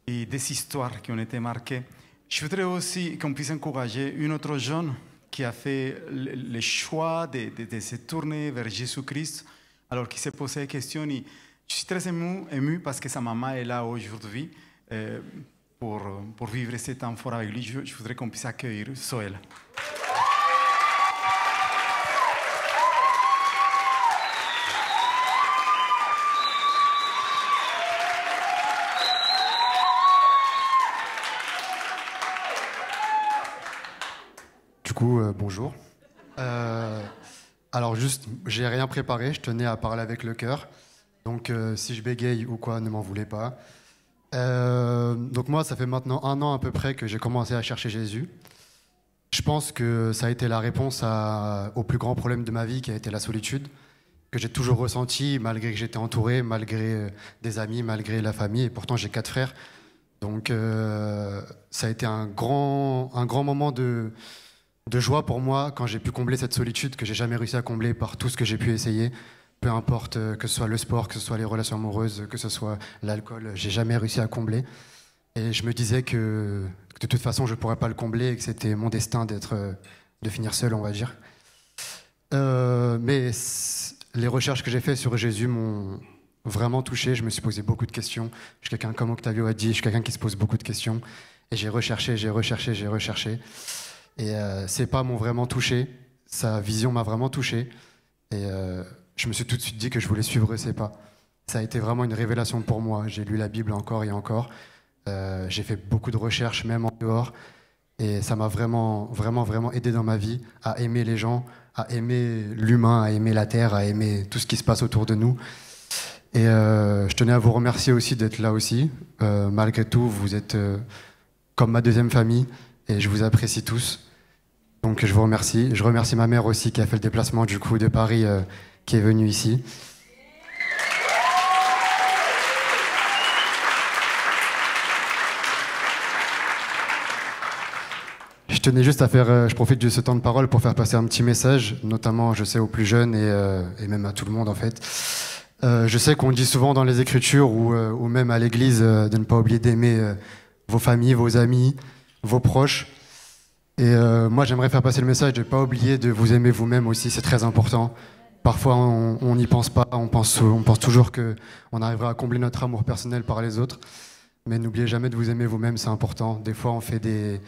et des histoires qui ont été marquées. Je voudrais aussi qu'on puisse encourager une autre jeune qui a fait le choix de se tourner vers Jésus-Christ, alors qu'il s'est posé la question. Et je suis très ému parce que sa maman est là aujourd'hui pour vivre ce temps fort avec lui. Je voudrais qu'on puisse accueillir Soël. Bonjour. Alors juste, j'ai rien préparé, je tenais à parler avec le cœur. Donc si je bégaye ou quoi, ne m'en voulez pas. Donc moi, ça fait maintenant 1 an à peu près que j'ai commencé à chercher Jésus. Je pense que ça a été la réponse au plus grand problème de ma vie, qui a été la solitude, que j'ai toujours ressenti, malgré que j'étais entouré, malgré des amis, malgré la famille. Et pourtant, j'ai 4 frères. Donc ça a été un grand moment de joie pour moi quand j'ai pu combler cette solitude que j'ai jamais réussi à combler par tout ce que j'ai pu essayer, peu importe que ce soit le sport, que ce soit les relations amoureuses, que ce soit l'alcool, j'ai jamais réussi à combler. Et je me disais que de toute façon je pourrais pas le combler et que c'était mon destin de finir seul, on va dire. Mais les recherches que j'ai faites sur Jésus m'ont vraiment touché. Je me suis posé beaucoup de questions. Je suis quelqu'un, comme Octavio a dit, je suis quelqu'un qui se pose beaucoup de questions. Et j'ai recherché. Et ses pas m'ont vraiment touché, sa vision m'a vraiment touché. Et je me suis tout de suite dit que je voulais suivre ses pas. Ça a été vraiment une révélation pour moi. J'ai lu la Bible encore et encore. J'ai fait beaucoup de recherches, même en dehors. Et ça m'a vraiment aidé dans ma vie à aimer les gens, à aimer l'humain, à aimer la terre, à aimer tout ce qui se passe autour de nous. Et je tenais à vous remercier aussi d'être là aussi. Malgré tout, vous êtes comme ma deuxième famille. Et je vous apprécie tous. Donc je vous remercie. Je remercie ma mère aussi qui a fait le déplacement du coup de Paris, qui est venue ici. Je tenais juste à faire, je profite de ce temps de parole pour faire passer un petit message, notamment je sais aux plus jeunes et même à tout le monde en fait. Je sais qu'on dit souvent dans les Écritures ou même à l'église de ne pas oublier d'aimer vos familles, vos amis, vos proches. Et moi, j'aimerais faire passer le message de ne pas oublier de vous aimer vous-même aussi, c'est très important. Parfois, on n'y pense pas, on pense toujours qu'on arrivera à combler notre amour personnel par les autres. Mais n'oubliez jamais de vous aimer vous-même, c'est important. Des fois, on fait des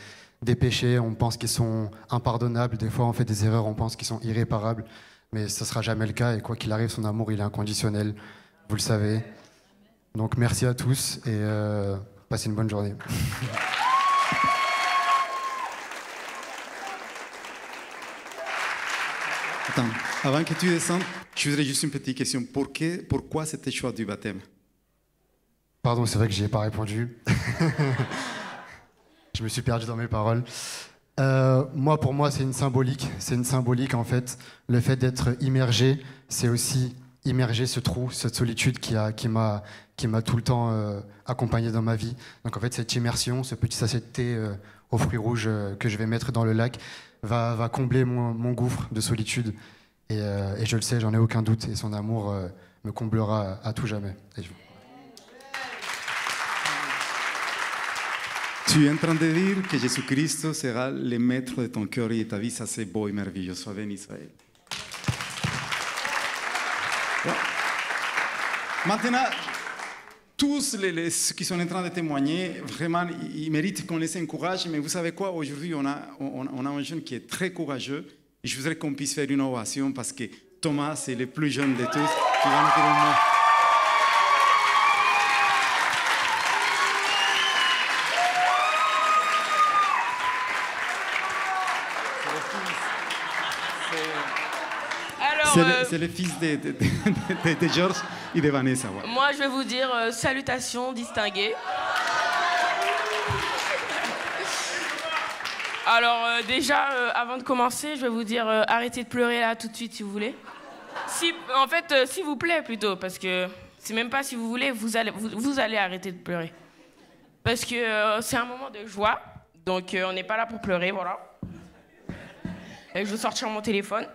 péchés, on pense qu'ils sont impardonnables. Des fois, on fait des erreurs, on pense qu'ils sont irréparables. Mais ce ne sera jamais le cas. Et quoi qu'il arrive, son amour, il est inconditionnel. Vous le savez. Donc, merci à tous et passez une bonne journée. Attends, avant que tu descendes, je voudrais juste une petite question. Pourquoi c'était le choix du baptême? Pardon, c'est vrai que je n'y ai pas répondu. Je me suis perdu dans mes paroles. Pour moi, c'est une symbolique. C'est une symbolique, en fait. Le fait d'être immergé, c'est aussi immerger ce trou, cette solitude qui m'a tout le temps accompagné dans ma vie. Donc, en fait, cette immersion, ce petit sachet de thé aux fruits rouges que je vais mettre dans le lac, va combler mon gouffre de solitude. Et je le sais, j'en ai aucun doute. Et son amour me comblera à tout jamais. Tu es en train de dire que Jésus-Christ sera le maître de ton cœur et de ta vie. Ça, c'est beau et merveilleux. Sois béni, Israël. Ouais. Maintenant, tous ceux qui sont en train de témoigner, vraiment, ils méritent qu'on les encourage. Mais vous savez quoi? Aujourd'hui, on a un jeune qui est très courageux. Et je voudrais qu'on puisse faire une ovation parce que Thomas, c'est le plus jeune de tous. Qui va nous dire un mot. C'est le fils de Georges et de Vanessa. Ouais. Moi, je vais vous dire salutations distinguées. Alors déjà, avant de commencer, je vais vous dire arrêtez de pleurer là tout de suite si vous voulez. En fait, s'il vous plaît plutôt, parce que c'est même pas si vous voulez, vous allez arrêter de pleurer. Parce que c'est un moment de joie, donc on n'est pas là pour pleurer, voilà. Et je vais sortir mon téléphone.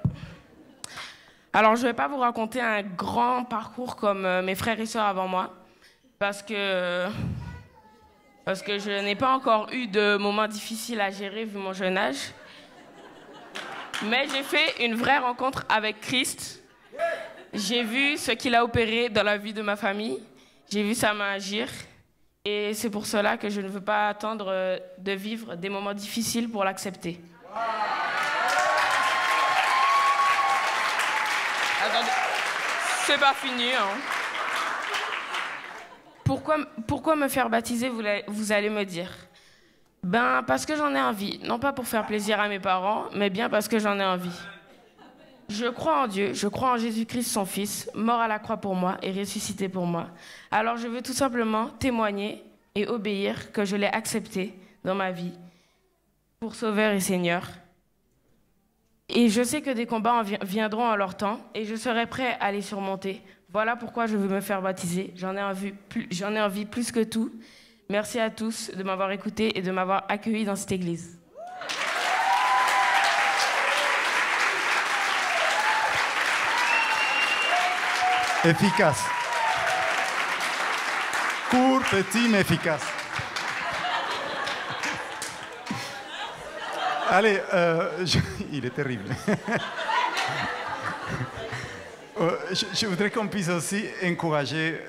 Alors, je ne vais pas vous raconter un grand parcours comme mes frères et sœurs avant moi, parce que je n'ai pas encore eu de moments difficiles à gérer vu mon jeune âge. Mais j'ai fait une vraie rencontre avec Christ. J'ai vu ce qu'il a opéré dans la vie de ma famille. J'ai vu sa main agir. Et c'est pour cela que je ne veux pas attendre de vivre des moments difficiles pour l'accepter. Attendez, c'est pas fini, hein. Pourquoi me faire baptiser, vous allez me dire? Ben, parce que j'en ai envie. Non pas pour faire plaisir à mes parents, mais bien parce que j'en ai envie. Je crois en Dieu, je crois en Jésus-Christ, son Fils, mort à la croix pour moi et ressuscité pour moi. Alors je veux tout simplement témoigner et obéir que je l'ai accepté dans ma vie pour Sauveur et Seigneur. Et je sais que des combats viendront en leur temps et je serai prêt à les surmonter. Voilà pourquoi je veux me faire baptiser. J'en ai envie plus que tout. Merci à tous de m'avoir écouté et de m'avoir accueilli dans cette église. Efficace. Court, petit, mais efficace. Allez, il est terrible. Je voudrais qu'on puisse aussi encourager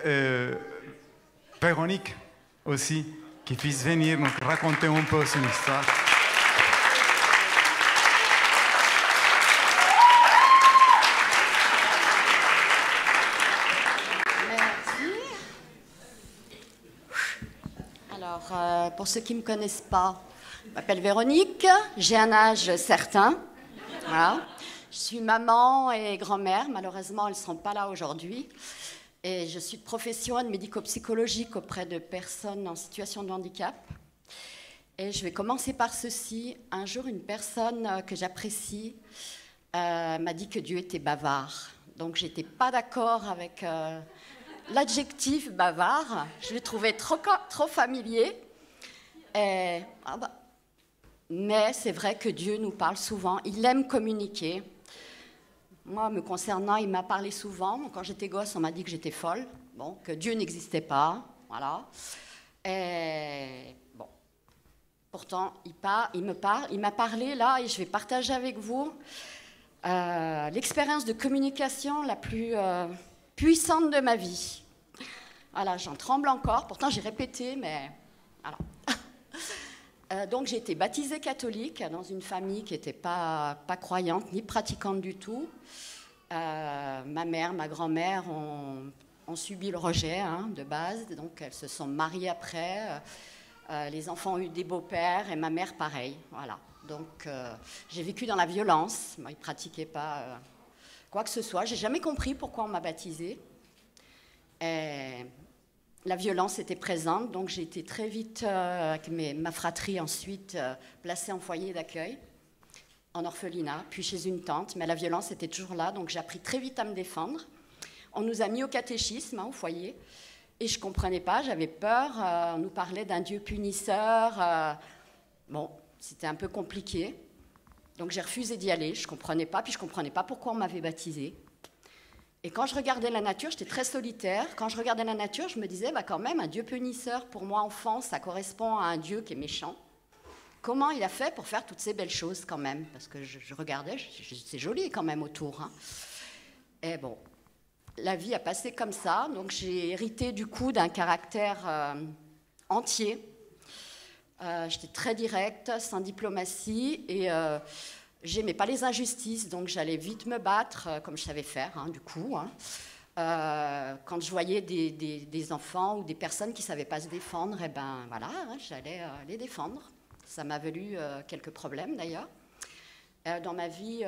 Véronique aussi, qui puisse venir nous raconter un peu son histoire. Merci. Alors, pour ceux qui ne me connaissent pas, je m'appelle Véronique, j'ai un âge certain. Voilà. Je suis maman et grand-mère, malheureusement elles ne seront pas là aujourd'hui. Et je suis de profession aide médico-psychologique auprès de personnes en situation de handicap. Et je vais commencer par ceci. Un jour, une personne que j'apprécie m'a dit que Dieu était bavard. Donc, je n'étais pas d'accord avec l'adjectif bavard. Je le trouvais trop familier. Et, mais c'est vrai que Dieu nous parle souvent. Il aime communiquer. Moi, me concernant, il m'a parlé souvent. Quand j'étais gosse, on m'a dit que j'étais folle, bon, que Dieu n'existait pas. Voilà. Et bon. Pourtant, il m'a parlé là, et je vais partager avec vous l'expérience de communication la plus puissante de ma vie. Voilà, j'en tremble encore. Pourtant, j'ai répété, mais voilà. Donc, j'ai été baptisée catholique dans une famille qui n'était pas croyante ni pratiquante du tout. Ma mère, ma grand-mère ont subi le rejet de base, donc elles se sont mariées après. Les enfants ont eu des beaux-pères et ma mère pareil. Voilà. Donc j'ai vécu dans la violence. Moi, ils ne pratiquaient pas quoi que ce soit. J'ai jamais compris pourquoi on m'a baptisée. Et la violence était présente, donc j'ai été très vite, avec ma fratrie ensuite, placée en foyer d'accueil, en orphelinat, puis chez une tante. Mais la violence était toujours là, donc j'ai appris très vite à me défendre. On nous a mis au catéchisme, au foyer, et je ne comprenais pas, j'avais peur. On nous parlait d'un Dieu punisseur. Bon, c'était un peu compliqué. Donc j'ai refusé d'y aller, je ne comprenais pas, puis je ne comprenais pas pourquoi on m'avait baptisée. Et quand je regardais la nature, j'étais très solitaire. Quand je regardais la nature, je me disais, quand même, un Dieu punisseur, pour moi, enfant, ça correspond à un Dieu qui est méchant. Comment il a fait pour faire toutes ces belles choses, quand même? Parce que je regardais, c'est joli, quand même, autour. Hein. Et bon, la vie a passé comme ça. Donc, j'ai hérité, du coup, d'un caractère entier. J'étais très directe, sans diplomatie, et j'aimais pas les injustices, donc j'allais vite me battre, comme je savais faire, du coup. Quand je voyais des enfants ou des personnes qui ne savaient pas se défendre, et ben voilà, j'allais les défendre. Ça m'a valu quelques problèmes, d'ailleurs. Dans ma vie,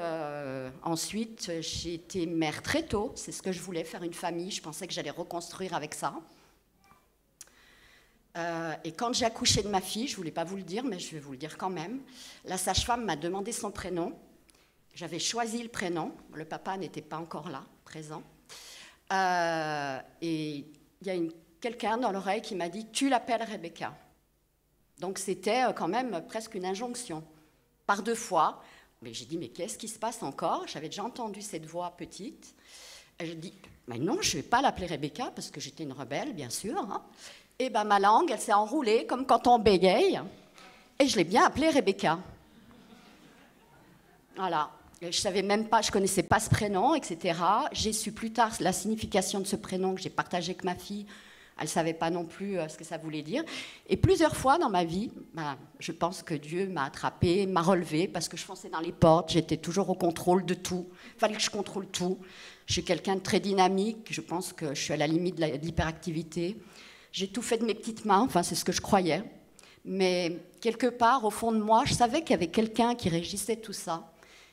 ensuite, j'ai été mère très tôt. C'est ce que je voulais, faire une famille. Je pensais que j'allais reconstruire avec ça. Et quand j'ai accouché de ma fille, je ne voulais pas vous le dire, mais je vais vous le dire quand même, la sage-femme m'a demandé son prénom. J'avais choisi le prénom. Le papa n'était pas encore là, présent. Et il y a quelqu'un dans l'oreille qui m'a dit « Tu l'appelles Rebecca ». Donc c'était quand même presque une injonction. Par 2 fois. Mais j'ai dit « Mais qu'est-ce qui se passe encore ?» J'avais déjà entendu cette voix petite. Et j'ai dit « Mais non, je ne vais pas l'appeler Rebecca, parce que j'étais une rebelle, bien sûr. Hein. » Et ben ma langue, elle s'est enroulée comme quand on bégaye, et je l'ai bien appelée Rebecca. Voilà. Et je savais même pas, je connaissais pas ce prénom, etc. J'ai su plus tard la signification de ce prénom que j'ai partagé avec ma fille. Elle savait pas non plus ce que ça voulait dire. Et plusieurs fois dans ma vie, je pense que Dieu m'a attrapée, m'a relevée, parce que je fonçais dans les portes, j'étais toujours au contrôle de tout. Il fallait que je contrôle tout. Je suis quelqu'un de très dynamique, je pense que je suis à la limite de l'hyperactivité. J'ai tout fait de mes petites mains, enfin c'est ce que je croyais. Mais quelque part, au fond de moi, je savais qu'il y avait quelqu'un qui régissait tout ça.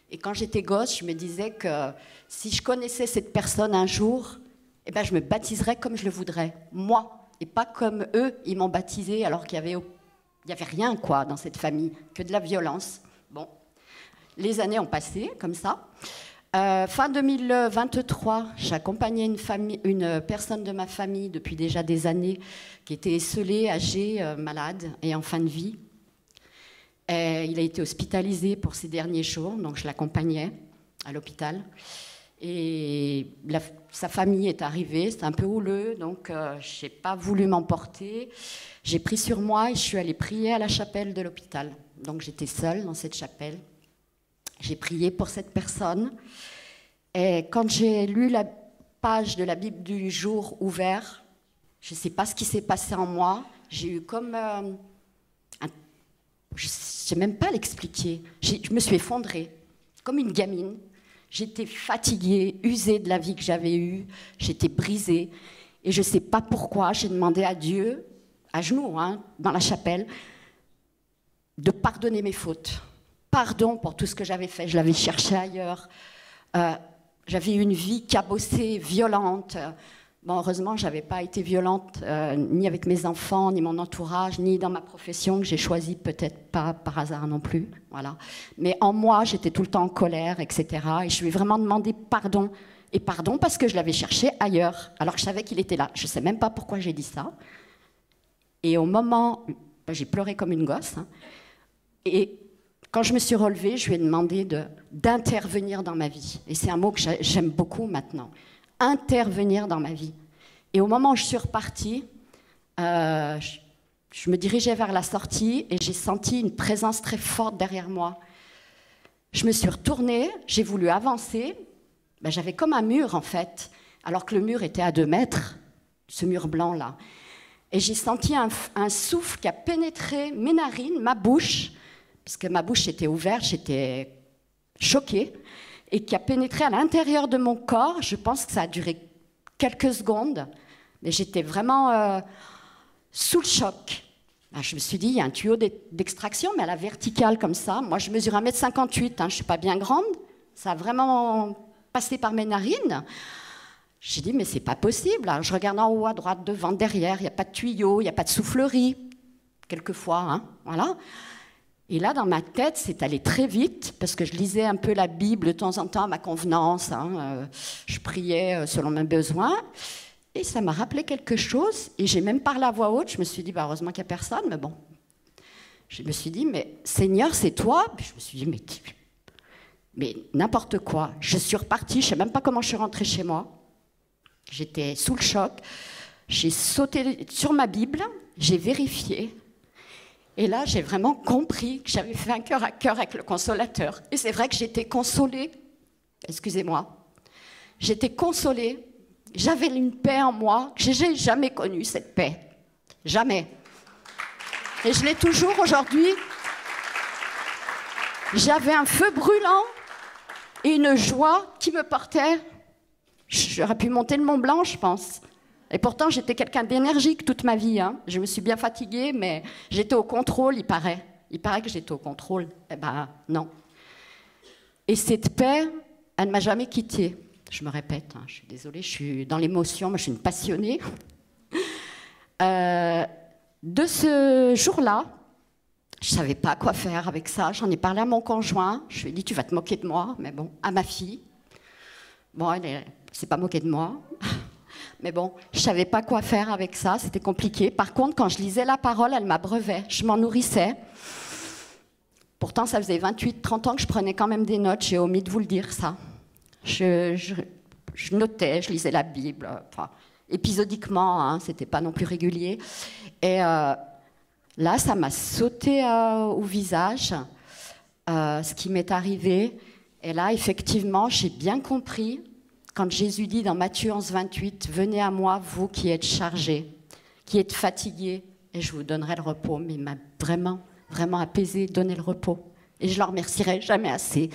Et quand j'étais gosse, je me disais que si je connaissais cette personne un jour, eh ben, je me baptiserais comme je le voudrais, moi. Et pas comme eux, ils m'ont baptisée alors qu'il y avait rien quoi, dans cette famille, que de la violence. Bon, les années ont passé comme ça. Fin 2023, j'accompagnais une personne de ma famille depuis déjà des années qui était esseulée, âgée, malade et en fin de vie. Et il a été hospitalisé pour ces derniers jours, donc je l'accompagnais à l'hôpital. Et sa famille est arrivée, c'est un peu houleux, donc je n'ai pas voulu m'emporter. J'ai pris sur moi et je suis allée prier à la chapelle de l'hôpital. Donc j'étais seule dans cette chapelle. J'ai prié pour cette personne. Et quand j'ai lu la page de la Bible du jour ouvert, je ne sais pas ce qui s'est passé en moi. J'ai eu comme je ne sais même pas l'expliquer. Je me suis effondrée, comme une gamine. J'étais fatiguée, usée de la vie que j'avais eue. J'étais brisée. Et je ne sais pas pourquoi, j'ai demandé à Dieu, à genoux, dans la chapelle, de pardonner mes fautes. Pardon pour tout ce que j'avais fait, je l'avais cherché ailleurs. J'avais une vie cabossée, violente. Bon, heureusement, je n'avais pas été violente ni avec mes enfants, ni mon entourage, ni dans ma profession, que j'ai choisie peut-être pas par hasard non plus. Voilà. Mais en moi, j'étais tout le temps en colère, etc. Et je lui ai vraiment demandé pardon. Et pardon parce que je l'avais cherché ailleurs, alors que je savais qu'il était là. Je ne sais même pas pourquoi j'ai dit ça. Et au moment... j'ai pleuré comme une gosse. Hein. Et quand je me suis relevée, je lui ai demandé d'intervenir dans ma vie. Et c'est un mot que j'aime beaucoup maintenant. Intervenir dans ma vie. Et au moment où je suis repartie, je me dirigeais vers la sortie et j'ai senti une présence très forte derrière moi. Je me suis retournée, j'ai voulu avancer. Ben, j'avais comme un mur, en fait, alors que le mur était à 2 mètres, ce mur blanc-là. Et j'ai senti un souffle qui a pénétré mes narines, ma bouche, parce que ma bouche était ouverte, j'étais choquée, et qui a pénétré à l'intérieur de mon corps. Je pense que ça a duré quelques secondes, mais j'étais vraiment sous le choc. Ben, je me suis dit, il y a un tuyau d'extraction, mais à la verticale comme ça. Moi, je mesure 1,58 m, hein, je ne suis pas bien grande. Ça a vraiment passé par mes narines. J'ai dit, mais c'est pas possible. Alors, je regarde en haut, à droite, devant, derrière. Il n'y a pas de tuyau, il n'y a pas de soufflerie. Quelquefois, hein, voilà. Et là, dans ma tête, c'est allé très vite, parce que je lisais un peu la Bible de temps en temps à ma convenance. Hein, je priais selon mes besoins. Et ça m'a rappelé quelque chose. Et j'ai même parlé à voix haute. Je me suis dit, bah, heureusement qu'il n'y a personne, mais bon. Je me suis dit, mais Seigneur, c'est toi? Puis je me suis dit, mais n'importe quoi. Je suis repartie, je ne sais même pas comment je suis rentrée chez moi. J'étais sous le choc. J'ai sauté sur ma Bible, j'ai vérifié. Et là, j'ai vraiment compris que j'avais fait un cœur à cœur avec le Consolateur. Et c'est vrai que j'étais consolée. Excusez-moi. J'étais consolée. J'avais une paix en moi que je n'ai jamais connue, cette paix. Jamais. Et je l'ai toujours aujourd'hui. J'avais un feu brûlant et une joie qui me portait. J'aurais pu monter le Mont Blanc, je pense. Et pourtant, j'étais quelqu'un d'énergique toute ma vie. Hein. Je me suis bien fatiguée, mais j'étais au contrôle, il paraît. Il paraît que j'étais au contrôle. Eh ben, non. Et cette paix, elle ne m'a jamais quittée. Je me répète, hein, je suis désolée, je suis dans l'émotion, moi je suis une passionnée. De ce jour-là, je ne savais pas quoi faire avec ça. J'en ai parlé à mon conjoint. Je lui ai dit, tu vas te moquer de moi. Mais bon, à ma fille. Bon, elle ne s'est pas moquée de moi. Mais bon, je ne savais pas quoi faire avec ça. C'était compliqué. Par contre, quand je lisais la parole, elle m'abreuvait. Je m'en nourrissais. Pourtant, ça faisait 28-30 ans que je prenais quand même des notes. J'ai omis de vous le dire, ça. Je notais, je lisais la Bible. Enfin, épisodiquement, hein, ce n'était pas non plus régulier. Et là, ça m'a sauté au visage, ce qui m'est arrivé. Et là, effectivement, j'ai bien compris, quand Jésus dit dans Matthieu 11, 28, « Venez à moi, vous qui êtes chargés, qui êtes fatigués, et je vous donnerai le repos. » Mais il m'a vraiment, vraiment apaisé, donné le repos. Et je ne le remercierai jamais assez.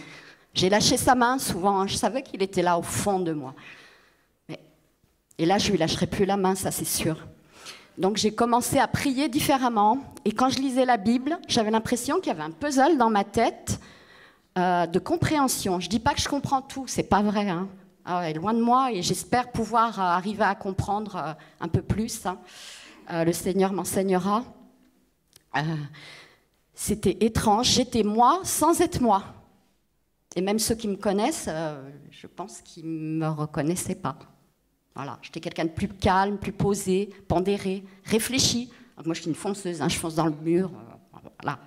J'ai lâché sa main souvent, hein, je savais qu'il était là au fond de moi. Et là, je ne lui lâcherai plus la main, ça c'est sûr. Donc j'ai commencé à prier différemment. Et quand je lisais la Bible, j'avais l'impression qu'il y avait un puzzle dans ma tête de compréhension. Je ne dis pas que je comprends tout, c'est pas vrai. Hein. Ah ouais, loin de moi, et j'espère pouvoir arriver à comprendre un peu plus. Hein. Le Seigneur m'enseignera. C'était étrange, j'étais moi sans être moi. Et même ceux qui me connaissent, je pense qu'ils ne me reconnaissaient pas. Voilà, j'étais quelqu'un de plus calme, plus posé, pondéré, réfléchi. Donc moi, je suis une fonceuse, hein, je fonce dans le mur. Voilà.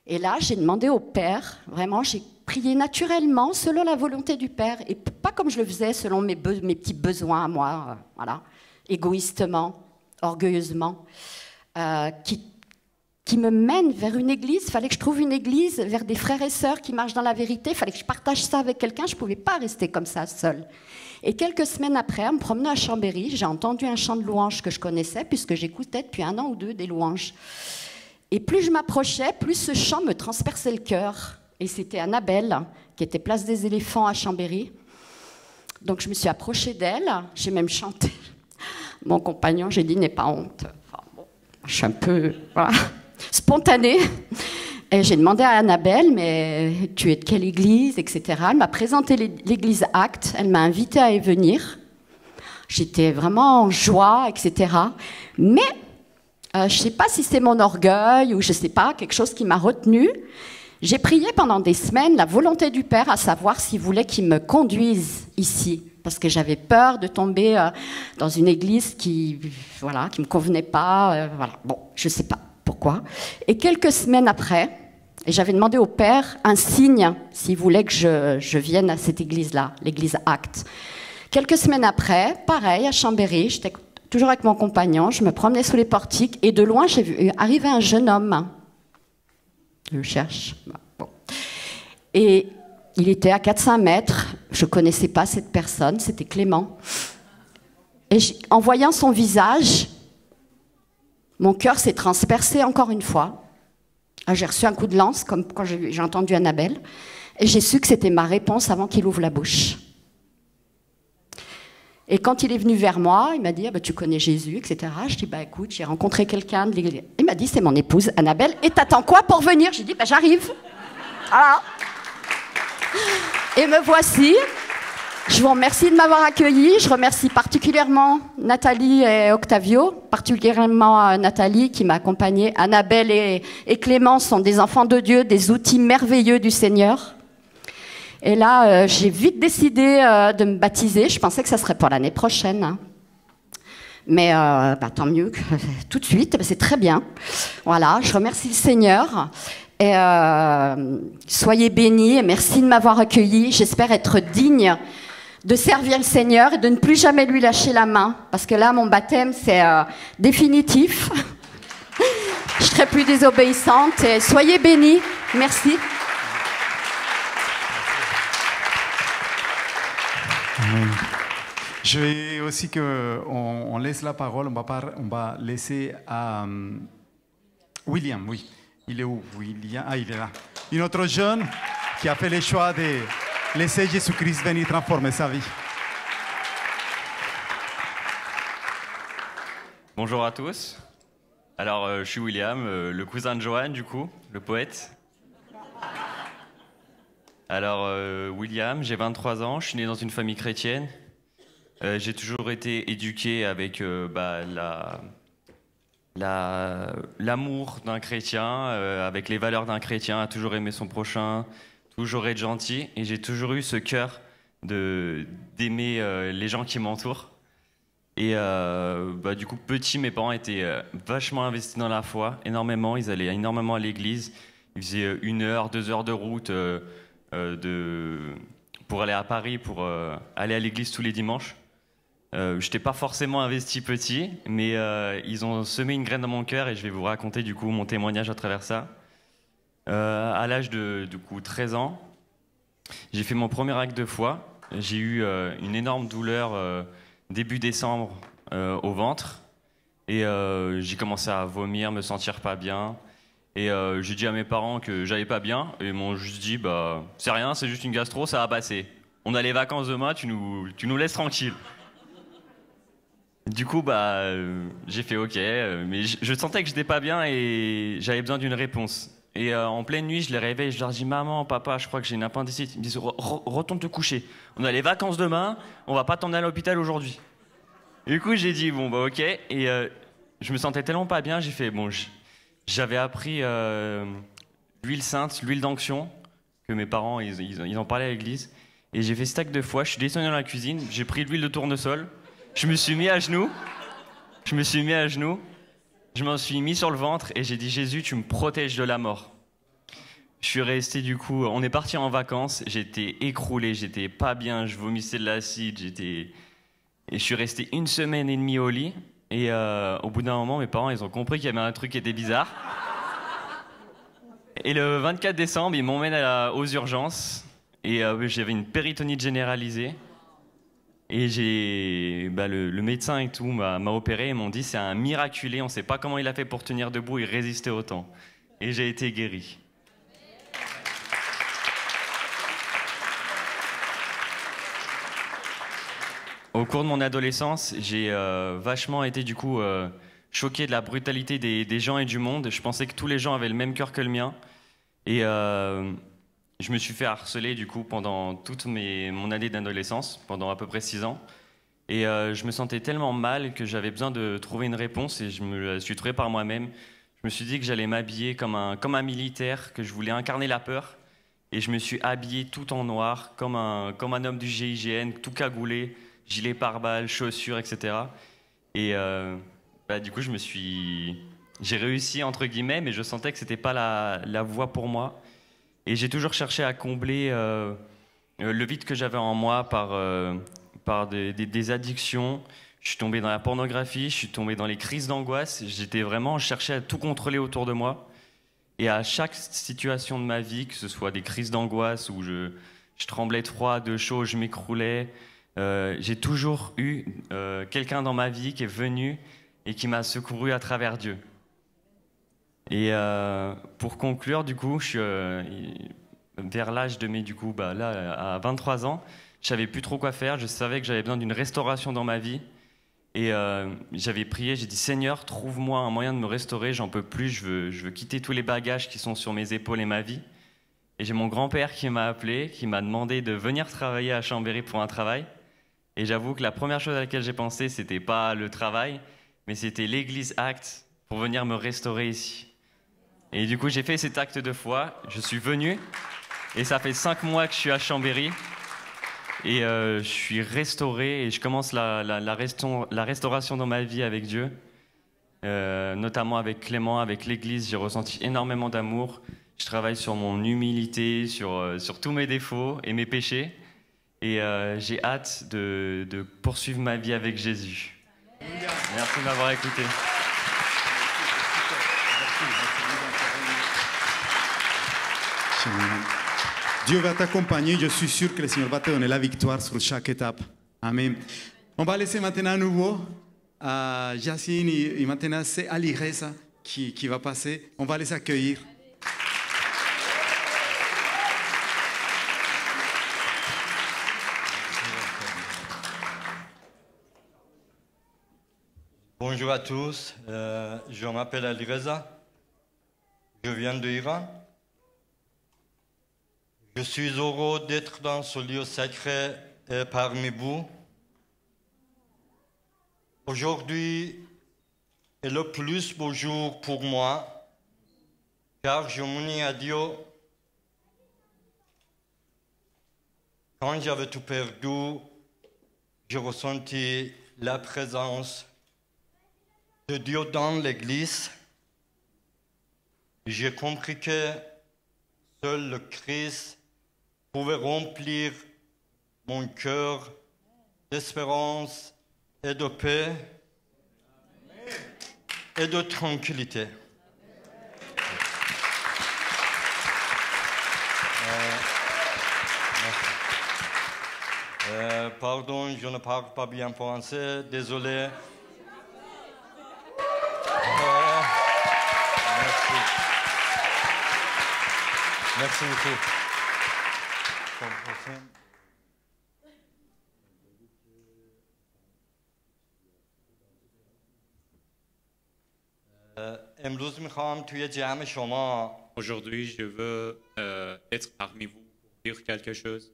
Et là, j'ai demandé au Père, vraiment, j'ai prié naturellement, selon la volonté du Père, et pas comme je le faisais, selon mes petits besoins à moi, voilà, égoïstement, orgueilleusement, qui me mène vers une église. Il fallait que je trouve une église, vers des frères et sœurs qui marchent dans la vérité. Il fallait que je partage ça avec quelqu'un. Je ne pouvais pas rester comme ça, seule. Et quelques semaines après, en me promenant à Chambéry, j'ai entendu un chant de louanges que je connaissais, puisque j'écoutais depuis 1 an ou 2 des louanges. Et plus je m'approchais, plus ce chant me transperçait le cœur. Et c'était Annabelle, qui était place des éléphants à Chambéry. Donc je me suis approchée d'elle, j'ai même chanté. Mon compagnon, j'ai dit, n'aie pas honte. Enfin, bon, je suis un peu... Voilà. Spontanée. Et j'ai demandé à Annabelle, mais tu es de quelle église, etc. Elle m'a présenté l'église Actes, elle m'a invitée à y venir. J'étais vraiment en joie, etc. Mais je ne sais pas si c'est mon orgueil ou je ne sais pas, quelque chose qui m'a retenue. J'ai prié pendant des semaines la volonté du Père, à savoir s'il voulait qu'il me conduise ici. Parce que j'avais peur de tomber dans une église qui me convenait pas. Voilà. Bon, je ne sais pas pourquoi. Et quelques semaines après, j'avais demandé au Père un signe s'il voulait que je vienne à cette église-là, l'église Actes. Quelques semaines après, pareil, à Chambéry, j'étais toujours avec mon compagnon, je me promenais sous les portiques et de loin, j'ai vu arriver un jeune homme. Je le cherche. Bon. Et il était à 400 mètres, je ne connaissais pas cette personne, c'était Clément. Et en voyant son visage, mon cœur s'est transpercé encore une fois. J'ai reçu un coup de lance, comme quand j'ai entendu Annabelle, et j'ai su que c'était ma réponse avant qu'il ouvre la bouche. Et quand il est venu vers moi, il m'a dit tu connais Jésus, etc. Je dis écoute, j'ai rencontré quelqu'un de l'église. Il m'a dit c'est mon épouse Annabelle. Et t'attends quoi pour venir? J'ai dit j'arrive. Voilà. Et me voici. Je vous remercie de m'avoir accueilli. Je remercie particulièrement Nathalie et Octavio, particulièrement Nathalie qui m'a accompagnée. Annabelle et Clément sont des enfants de Dieu, des outils merveilleux du Seigneur. Et là, j'ai vite décidé de me baptiser. Je pensais que ça serait pour l'année prochaine. Hein. Mais tant mieux, tout de suite, c'est très bien. Voilà, je remercie le Seigneur. Et soyez bénis et merci de m'avoir accueilli. J'espère être digne de servir le Seigneur et de ne plus jamais lui lâcher la main. Parce que là, mon baptême, c'est définitif. Je ne serai plus désobéissante. Et soyez bénis. Merci. Amen. Je vais aussi qu'on laisse la parole, on va laisser à William, oui. Il est où, William? Ah, il est là. Une autre jeune qui a fait le choix de laisser Jésus-Christ venir transformer sa vie. Bonjour à tous. Alors, je suis William, le cousin de Joanne, du coup, le poète. Alors, William, j'ai 23 ans, je suis né dans une famille chrétienne. J'ai toujours été éduqué avec l'amour d'un chrétien, avec les valeurs d'un chrétien, à toujours aimer son prochain, toujours être gentil. Et j'ai toujours eu ce cœur d'aimer les gens qui m'entourent. Et du coup, petit, mes parents étaient vachement investis dans la foi, énormément. Ils allaient énormément à l'église. Ils faisaient 1 heure, 2 heures de route pour aller à Paris, pour aller à l'église tous les dimanches. Je n'étais pas forcément investi petit, mais ils ont semé une graine dans mon cœur et je vais vous raconter du coup mon témoignage à travers ça. À l'âge de 13 ans, j'ai fait mon premier acte de foi. J'ai eu une énorme douleur début décembre au ventre et j'ai commencé à vomir, me sentir pas bien. Et j'ai dit à mes parents que j'allais pas bien et ils m'ont juste dit c'est rien, c'est juste une gastro, ça va passer. On a les vacances demain, tu nous laisses tranquille. Du coup j'ai fait ok, mais je sentais que j'étais pas bien et j'avais besoin d'une réponse. Et en pleine nuit, je les réveille, je leur dis maman, papa, je crois que j'ai une appendicite. Ils me disent retourne te coucher. On a les vacances demain, on va pas t'emmener à l'hôpital aujourd'hui. Du coup j'ai dit ok et je me sentais tellement pas bien, j'ai fait j'avais appris l'huile sainte, l'huile d'onction, que mes parents, ils en parlaient à l'église. Et j'ai fait cet acte de foi, je suis descendu dans la cuisine, j'ai pris de l'huile de tournesol, je me suis mis à genoux, je m'en suis mis sur le ventre et j'ai dit Jésus, tu me protèges de la mort. Je suis resté du coup, on est parti en vacances, j'étais écroulé, j'étais pas bien, je vomissais de l'acide, et je suis resté 1 semaine et demie au lit. Et au bout d'un moment, mes parents, ils ont compris qu'il y avait un truc qui était bizarre. Et le 24 décembre, ils m'emmènent aux urgences. Et j'avais une péritonite généralisée. Et le médecin et tout m'a opéré. Ils m'ont dit c'est un miraculé. On ne sait pas comment il a fait pour tenir debout et résister autant. Et j'ai été guéri. Au cours de mon adolescence, j'ai vachement été du coup choqué de la brutalité des gens et du monde. Je pensais que tous les gens avaient le même cœur que le mien. Et je me suis fait harceler du coup pendant toute mon année d'adolescence, pendant à peu près 6 ans. Et je me sentais tellement mal que j'avais besoin de trouver une réponse et je me la suis trouvé par moi-même. Je me suis dit que j'allais m'habiller comme un militaire, que je voulais incarner la peur. Et je me suis habillé tout en noir, comme un homme du GIGN, tout cagoulé, gilet pare-balles, chaussures, etc. Et du coup, j'ai réussi, entre guillemets, mais je sentais que ce n'était pas la voie pour moi. Et j'ai toujours cherché à combler le vide que j'avais en moi par des addictions. Je suis tombé dans la pornographie, je suis tombé dans les crises d'angoisse. Je cherchais à tout contrôler autour de moi. Et à chaque situation de ma vie, que ce soit des crises d'angoisse où je tremblais de froid, de chaud, je m'écroulais, j'ai toujours eu quelqu'un dans ma vie qui est venu et qui m'a secouru à travers Dieu. Et pour conclure, du coup, je suis vers l'âge de mes, à 23 ans, je savais plus trop quoi faire. Je savais que j'avais besoin d'une restauration dans ma vie. Et j'avais prié, j'ai dit Seigneur, trouve-moi un moyen de me restaurer, j'en peux plus, je veux quitter tous les bagages qui sont sur mes épaules et ma vie. Et j'ai mon grand-père qui m'a appelé, qui m'a demandé de venir travailler à Chambéry pour un travail. Et j'avoue que la première chose à laquelle j'ai pensé, c'était pas le travail, mais c'était l'église Acte pour venir me restaurer ici. Et du coup, j'ai fait cet acte de foi, je suis venu, et ça fait 5 mois que je suis à Chambéry. Et je suis restauré et je commence la restauration dans ma vie avec Dieu, notamment avec Clément, avec l'Église. J'ai ressenti énormément d'amour. Je travaille sur mon humilité, sur tous mes défauts et mes péchés. Et j'ai hâte de poursuivre ma vie avec Jésus. Merci de m'avoir écouté. Dieu va t'accompagner, je suis sûr que le Seigneur va te donner la victoire sur chaque étape. Amen. On va laisser maintenant à nouveau à Yacine et maintenant c'est Ali Reza qui va passer. On va les accueillir. Bonjour à tous, je m'appelle Ali Reza, je viens de Iran. Je suis heureux d'être dans ce lieu sacré parmi vous. Aujourd'hui est le plus beau jour pour moi, car je m'unis à Dieu. Quand j'avais tout perdu, j'ai ressenti la présence de Dieu dans l'Église. J'ai compris que seul le Christ pouvait remplir mon cœur d'espérance et de paix et de tranquillité. Pardon, je ne parle pas bien français, désolé. Merci. Merci beaucoup. Aujourd'hui, je veux être parmi vous pour dire quelque chose.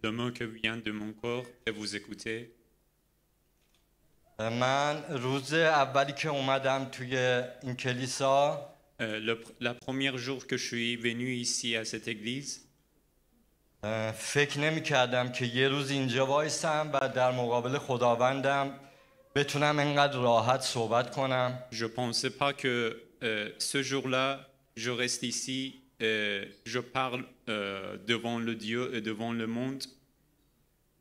Le mot qui vient de mon corps et vous écoutez. La première jour que je suis venu ici à cette église, فکر نمی‌کردم که یه روز اینجا وایسم و در مقابل خداوندم بتونم اینقدر راحت صحبت کنم. Je pensais pas que ce jour-là, je reste ici, je parle devant le Dieu et devant le monde.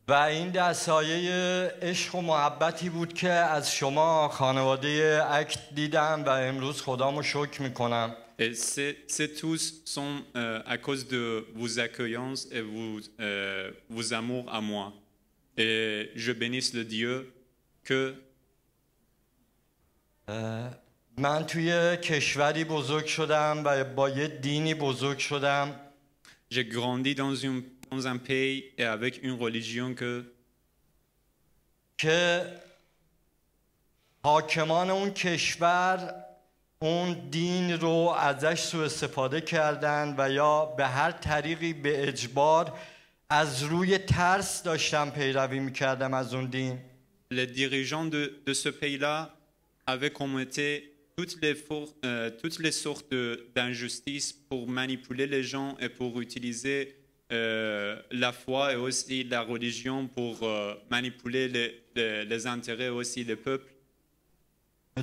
و این دستایه عشق و محبتی بود که از شما خانواده اکت دیدم و امروز خدامو شکر میکنم. Et ces tous sont à cause de vos accueillances et vos amours à moi. Et je bénisse le Dieu que من توی کشوری بزرگ شدم و با یه دینی بزرگ شدم. J'ai grandi dans un pays et avec une religion که حاکمان اون کشور اون دین رو ازش سوء استفاده کردن و یا به هر طریقی به اجبار از روی ترس داشتم پیروی میکردم از اون دین. Les dirigeants de ce pays-là avaient commetté toutes les sortes d'injustices pour manipuler les gens et pour utiliser la foi et aussi la religion pour manipuler les intérêts aussi des peuples.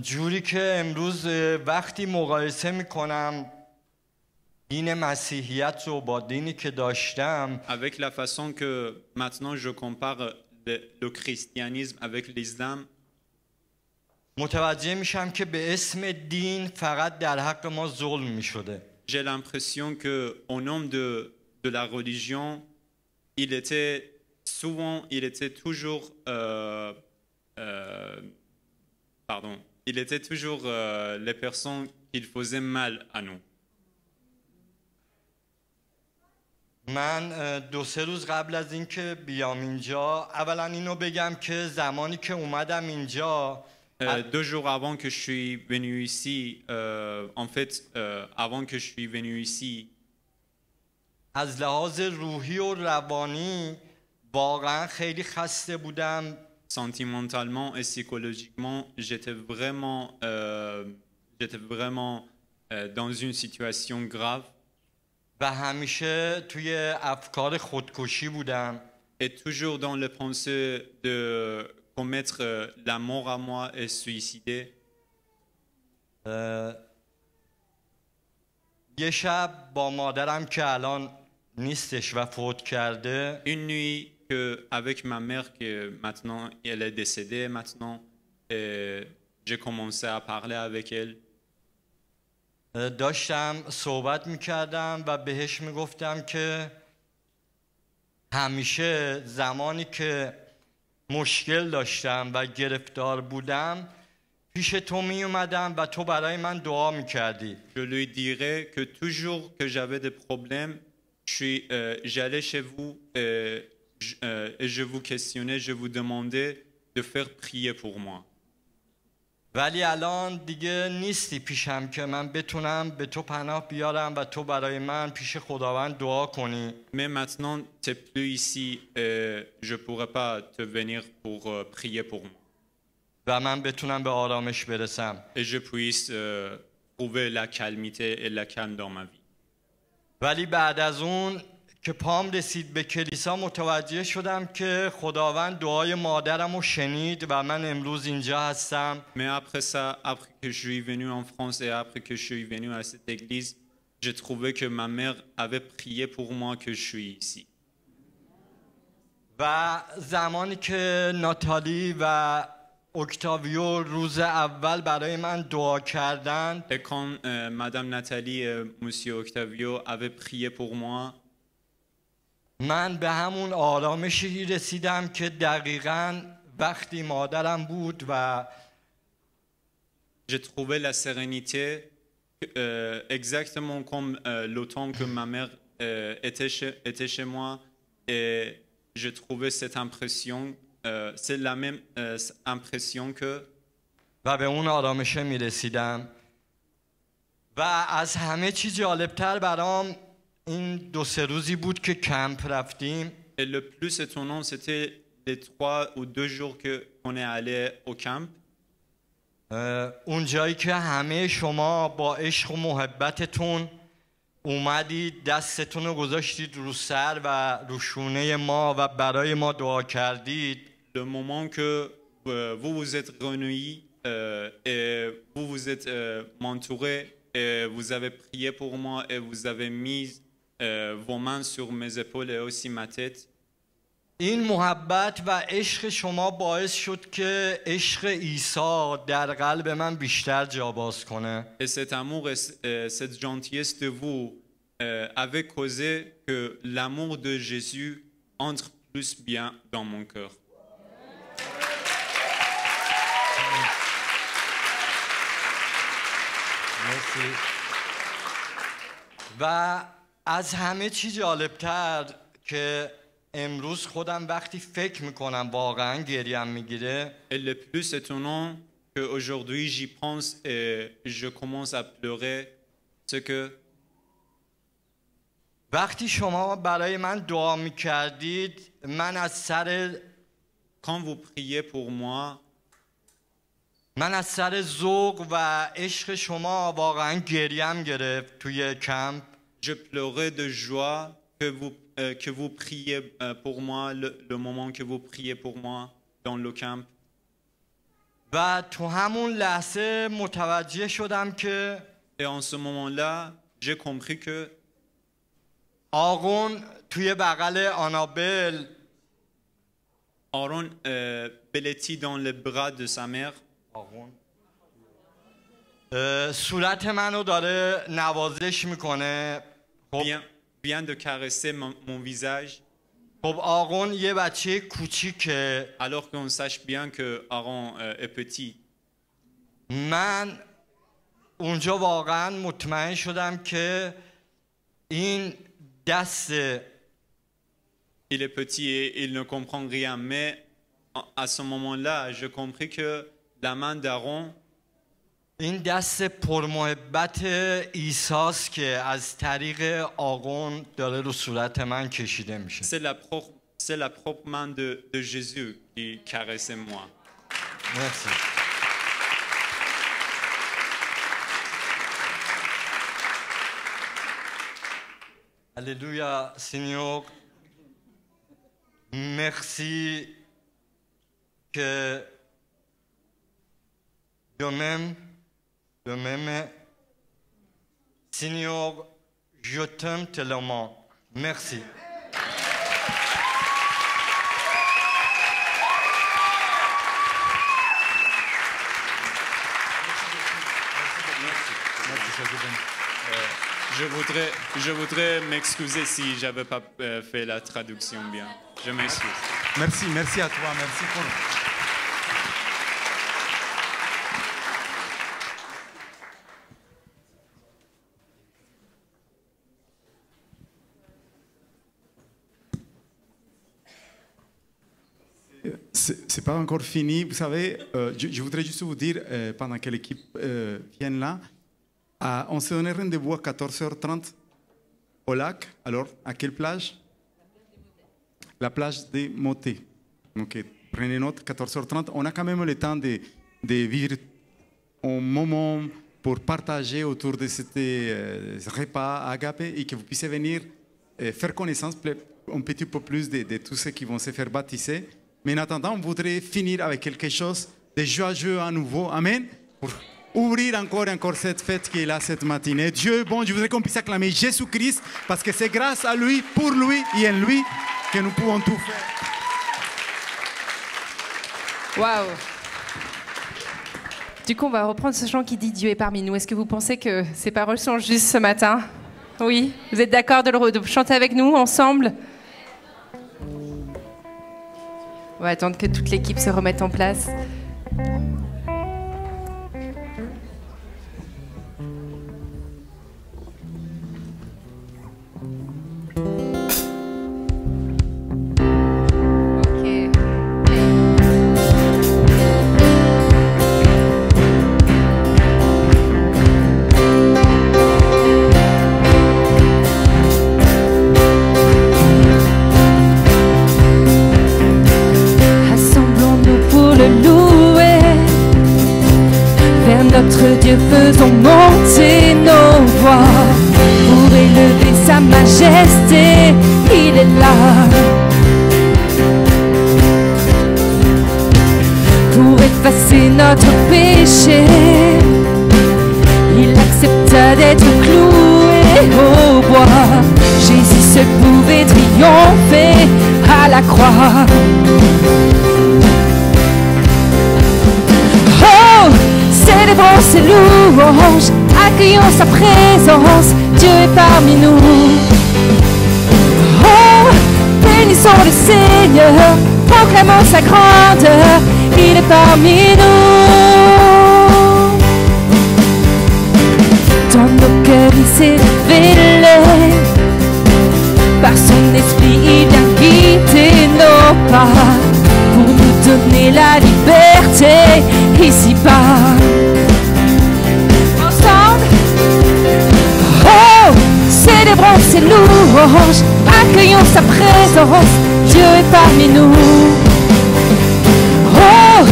جوری که امروز وقتی مقایسه میکنم دین مسیحیت رو با دینی که داشتم، Avec la façon que maintenant je compare le christianisme avec l'islam, متوجه میشم که به اسم دین فقط در حق ما ظلم میشده. j'ai l'impression que au nom de la religion, il était toujours les personnes qui faisaient mal à nous. من 2-3 روز قبل از اینکه بیام اینجا، اولا اینو بگم که زمانی که اومدم اینجا 2 jours avant que je suis venu ici, avant que je suis venu ici, از لحاظ روحی و روانی واقعا خیلی خسته بودم. sentimentalement et psychologiquement, j'étais vraiment dans une situation grave. و همیشه توی افکار خودکشی بودم. Et toujours dans le pensée de commettre la mort à moi et suicider. یه شب با مادرم که الان نیستش و فوت کرده، Une nuit avec ma mère qui maintenant elle est décédée maintenant, et j'ai commencé à parler avec elle. داشتم صحبت میکردم و بهش میگفتم که همیشه زمانی که مشکل داشتم و گرفتار بودم پیش تو می اومدم و تو برای من دعا میکردی. Je lui dirais que toujours que j'avais des problèmes, j'allais chez vous et je vous questionnais, je vous demandais de faire prier pour moi. ولی الان دیگه نیستی پیشم که من بتونم به تو پناه بیارم و تو برای من پیش خداوند دعا کنی. Mais maintenant, tu n'es plus ici et je ne pourrai pas te venir pour prier pour moi. و من بتونم به آرامش برسم. Et je puisse trouver la calmité et la calme dans ma vie. ولی بعد از اون که پام رسید به کلیسا متوجه شدم که خداوند دعای مادرم رو شنید و من امروز اینجا هستم. Mais après ça, après que je suis venu en France et après que je suis venu à cette église, j'ai trouvé que ma mère avait prié pour moi que je suis ici. و زمانی که ناتالی و اکتاویو روز اول برای من دعا کردند، Et quand Madame Nathalie et Monsieur Octavio avaient prié pour moi, من به همون آرامشی رسیدم که دقیقاً وقتی مادرم بود و j'ai trouvé la sérénité exactement comme le temps que ma mère était chez moi, et j'ai trouvé cette impression, c'est la même impression que و به اون آرامشه می رسیدم. و از همه چی جالبتر برام این 2-3 روزی بود که کمپ رفتیم. Et le plus étonnant, c'était les 3 ou 2 jours qu'on est allé au camp. اون جایی که همه شما با عشق و محبتتون اومدید دستتون رو گذاشتید رو سر و رو شونه ما و برای ما دعا کردید. Le moment que vous vous êtes réunis et vous vous êtes m'entouré et vous avez prié pour moi et vous avez mis vos mains sur mes épaules et aussi ma tête. این محبت و عشق شما باعث شد که عشق عیسی در قلب من بیشتر جا باز کنه. Et cet amour et cette gentillesse de vous avait causé que l'amour de Jésus entre plus bien dans mon cœur. و از همه چی جالبتر که امروز خودم وقتی فکر میکنم واقعا گریم میگیره. Et le plus étonnant qu'aujourd'hui j'y pense et je commence à pleurer, c'est que وقتی شما برای من دعا میکردید من از سر quand vous priez pour moi, من از سر ذوق و عشق شما واقعا گریم گرفت توی کمپ. je pleurais de joie que vous priez pour moi, le moment que vous priez pour moi dans le camp. و تو همون لحظه متوجه شدم که Et en ce moment-là, j'ai compris que آقون توی بغل آنابل Aaron Belletti dans les bras de sa mère صورت منو داره نوازش میکنه. vient de caresser mon visage. خب آقون یه بچه کوچیکه. Alors qu'on sache bien que Aaron est petit. من اونجا واقعا مطمئن شدم که این دست Il est petit et il ne comprend rien, mais à ce moment-là, j'ai compris que la main d'Aaron, این دست پرمحبت عیساست که از طریق آقون داره رو صورت من کشیده میشه. c'est la propre main de Jésus qui caressait moi. Merci. Alléluia, Seigneur. Merci que de même, Seigneur, je t'aime tellement. Merci. Je voudrais m'excuser si j'avais pas fait la traduction bien. Je m'excuse. Merci à toi, merci pour... C'est pas encore fini. Vous savez, je voudrais juste vous dire, pendant que l'équipe vient là, on s'est donné rendez-vous à 14h30 au lac. Alors, à quelle plage? La plage des Motés. Donc, prenez note, 14h30. On a quand même le temps de vivre un moment pour partager autour de ce repas agapé et que vous puissiez venir faire connaissance un petit peu plus de tous ceux qui vont se faire baptiser. Mais en attendant, on voudrait finir avec quelque chose de joyeux à nouveau. Amen. Pour ouvrir encore cette fête qui est là cette matinée. Dieu est bon, je voudrais qu'on puisse acclamer Jésus-Christ parce que c'est grâce à lui, pour lui et en lui que nous pouvons tout faire. Waouh! Du coup, on va reprendre ce chant qui dit Dieu est parmi nous. Est-ce que vous pensez que ces paroles sont justes ce matin? Oui? Vous êtes d'accord de chanter avec nous ensemble? On va attendre que toute l'équipe se remette en place. Notre Dieu, faisons monter nos voix pour élever sa majesté, il est là. Pour effacer notre péché, il accepta d'être cloué au bois. Jésus seul pouvait triompher à la croix. Célébrons ses louanges, accueillons sa présence, Dieu est parmi nous. Oh, bénissons le Seigneur, proclamons sa grandeur, il est parmi nous. Dans nos cœurs il s'est révélé, par son esprit il vient guider nos pas, pour nous donner la liberté ici-bas. louange, accueillons sa présence, Dieu est parmi nous. Oh,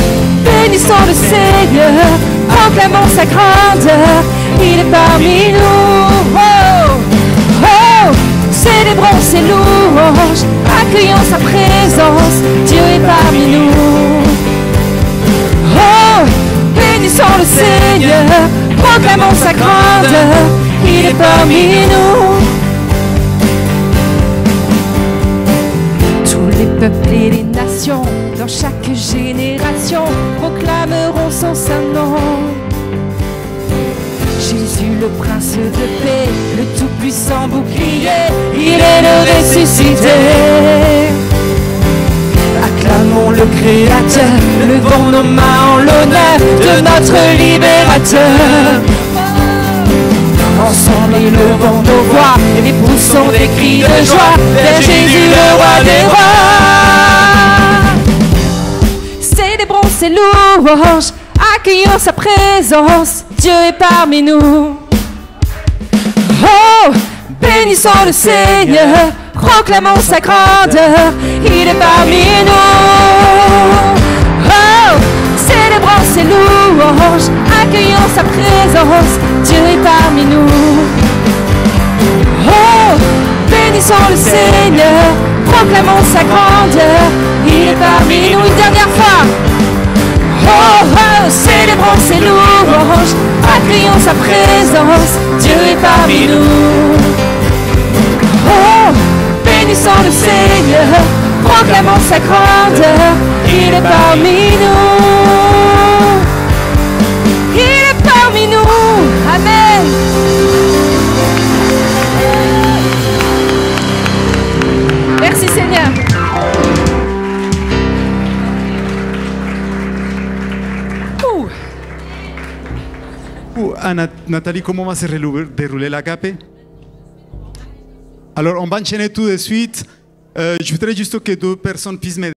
bénissons le Seigneur, proclamons sa grandeur, il est parmi nous. Oh, oh, célébrons ses louanges, accueillons sa présence, Dieu est parmi nous. Oh, bénissons le Seigneur, proclamons sa grandeur, il est parmi nous. Tous les peuples et les nations, dans chaque génération, proclameront son saint nom. Jésus le prince de paix, le tout-puissant bouclier, il est le ressuscité. Acclamons le Créateur, levons nos mains en l'honneur de notre Libérateur. Ensemble élevons nos voix et poussons des cris de joie vers Jésus le roi des rois. Célébrons ses louanges, accueillons sa présence, Dieu est parmi nous. Oh, bénissons le Seigneur, proclamons sa grandeur, il est parmi nous. Oh, célébrons ses louanges, accueillons sa présence, Dieu est parmi nous. Oh, bénissons le Seigneur, proclamons sa grandeur, il est parmi nous. Une dernière fois. Oh, oh, célébrons ses louanges, accueillons sa présence, Dieu est parmi nous. Oh, bénissons le Seigneur, proclamons sa grandeur, il est parmi nous. Il est parmi nous. Amen. Merci Seigneur. Nathalie, comment va se dérouler l'agape? Alors, on va enchaîner tout de suite. Je voudrais juste que deux personnes puissent m'aider.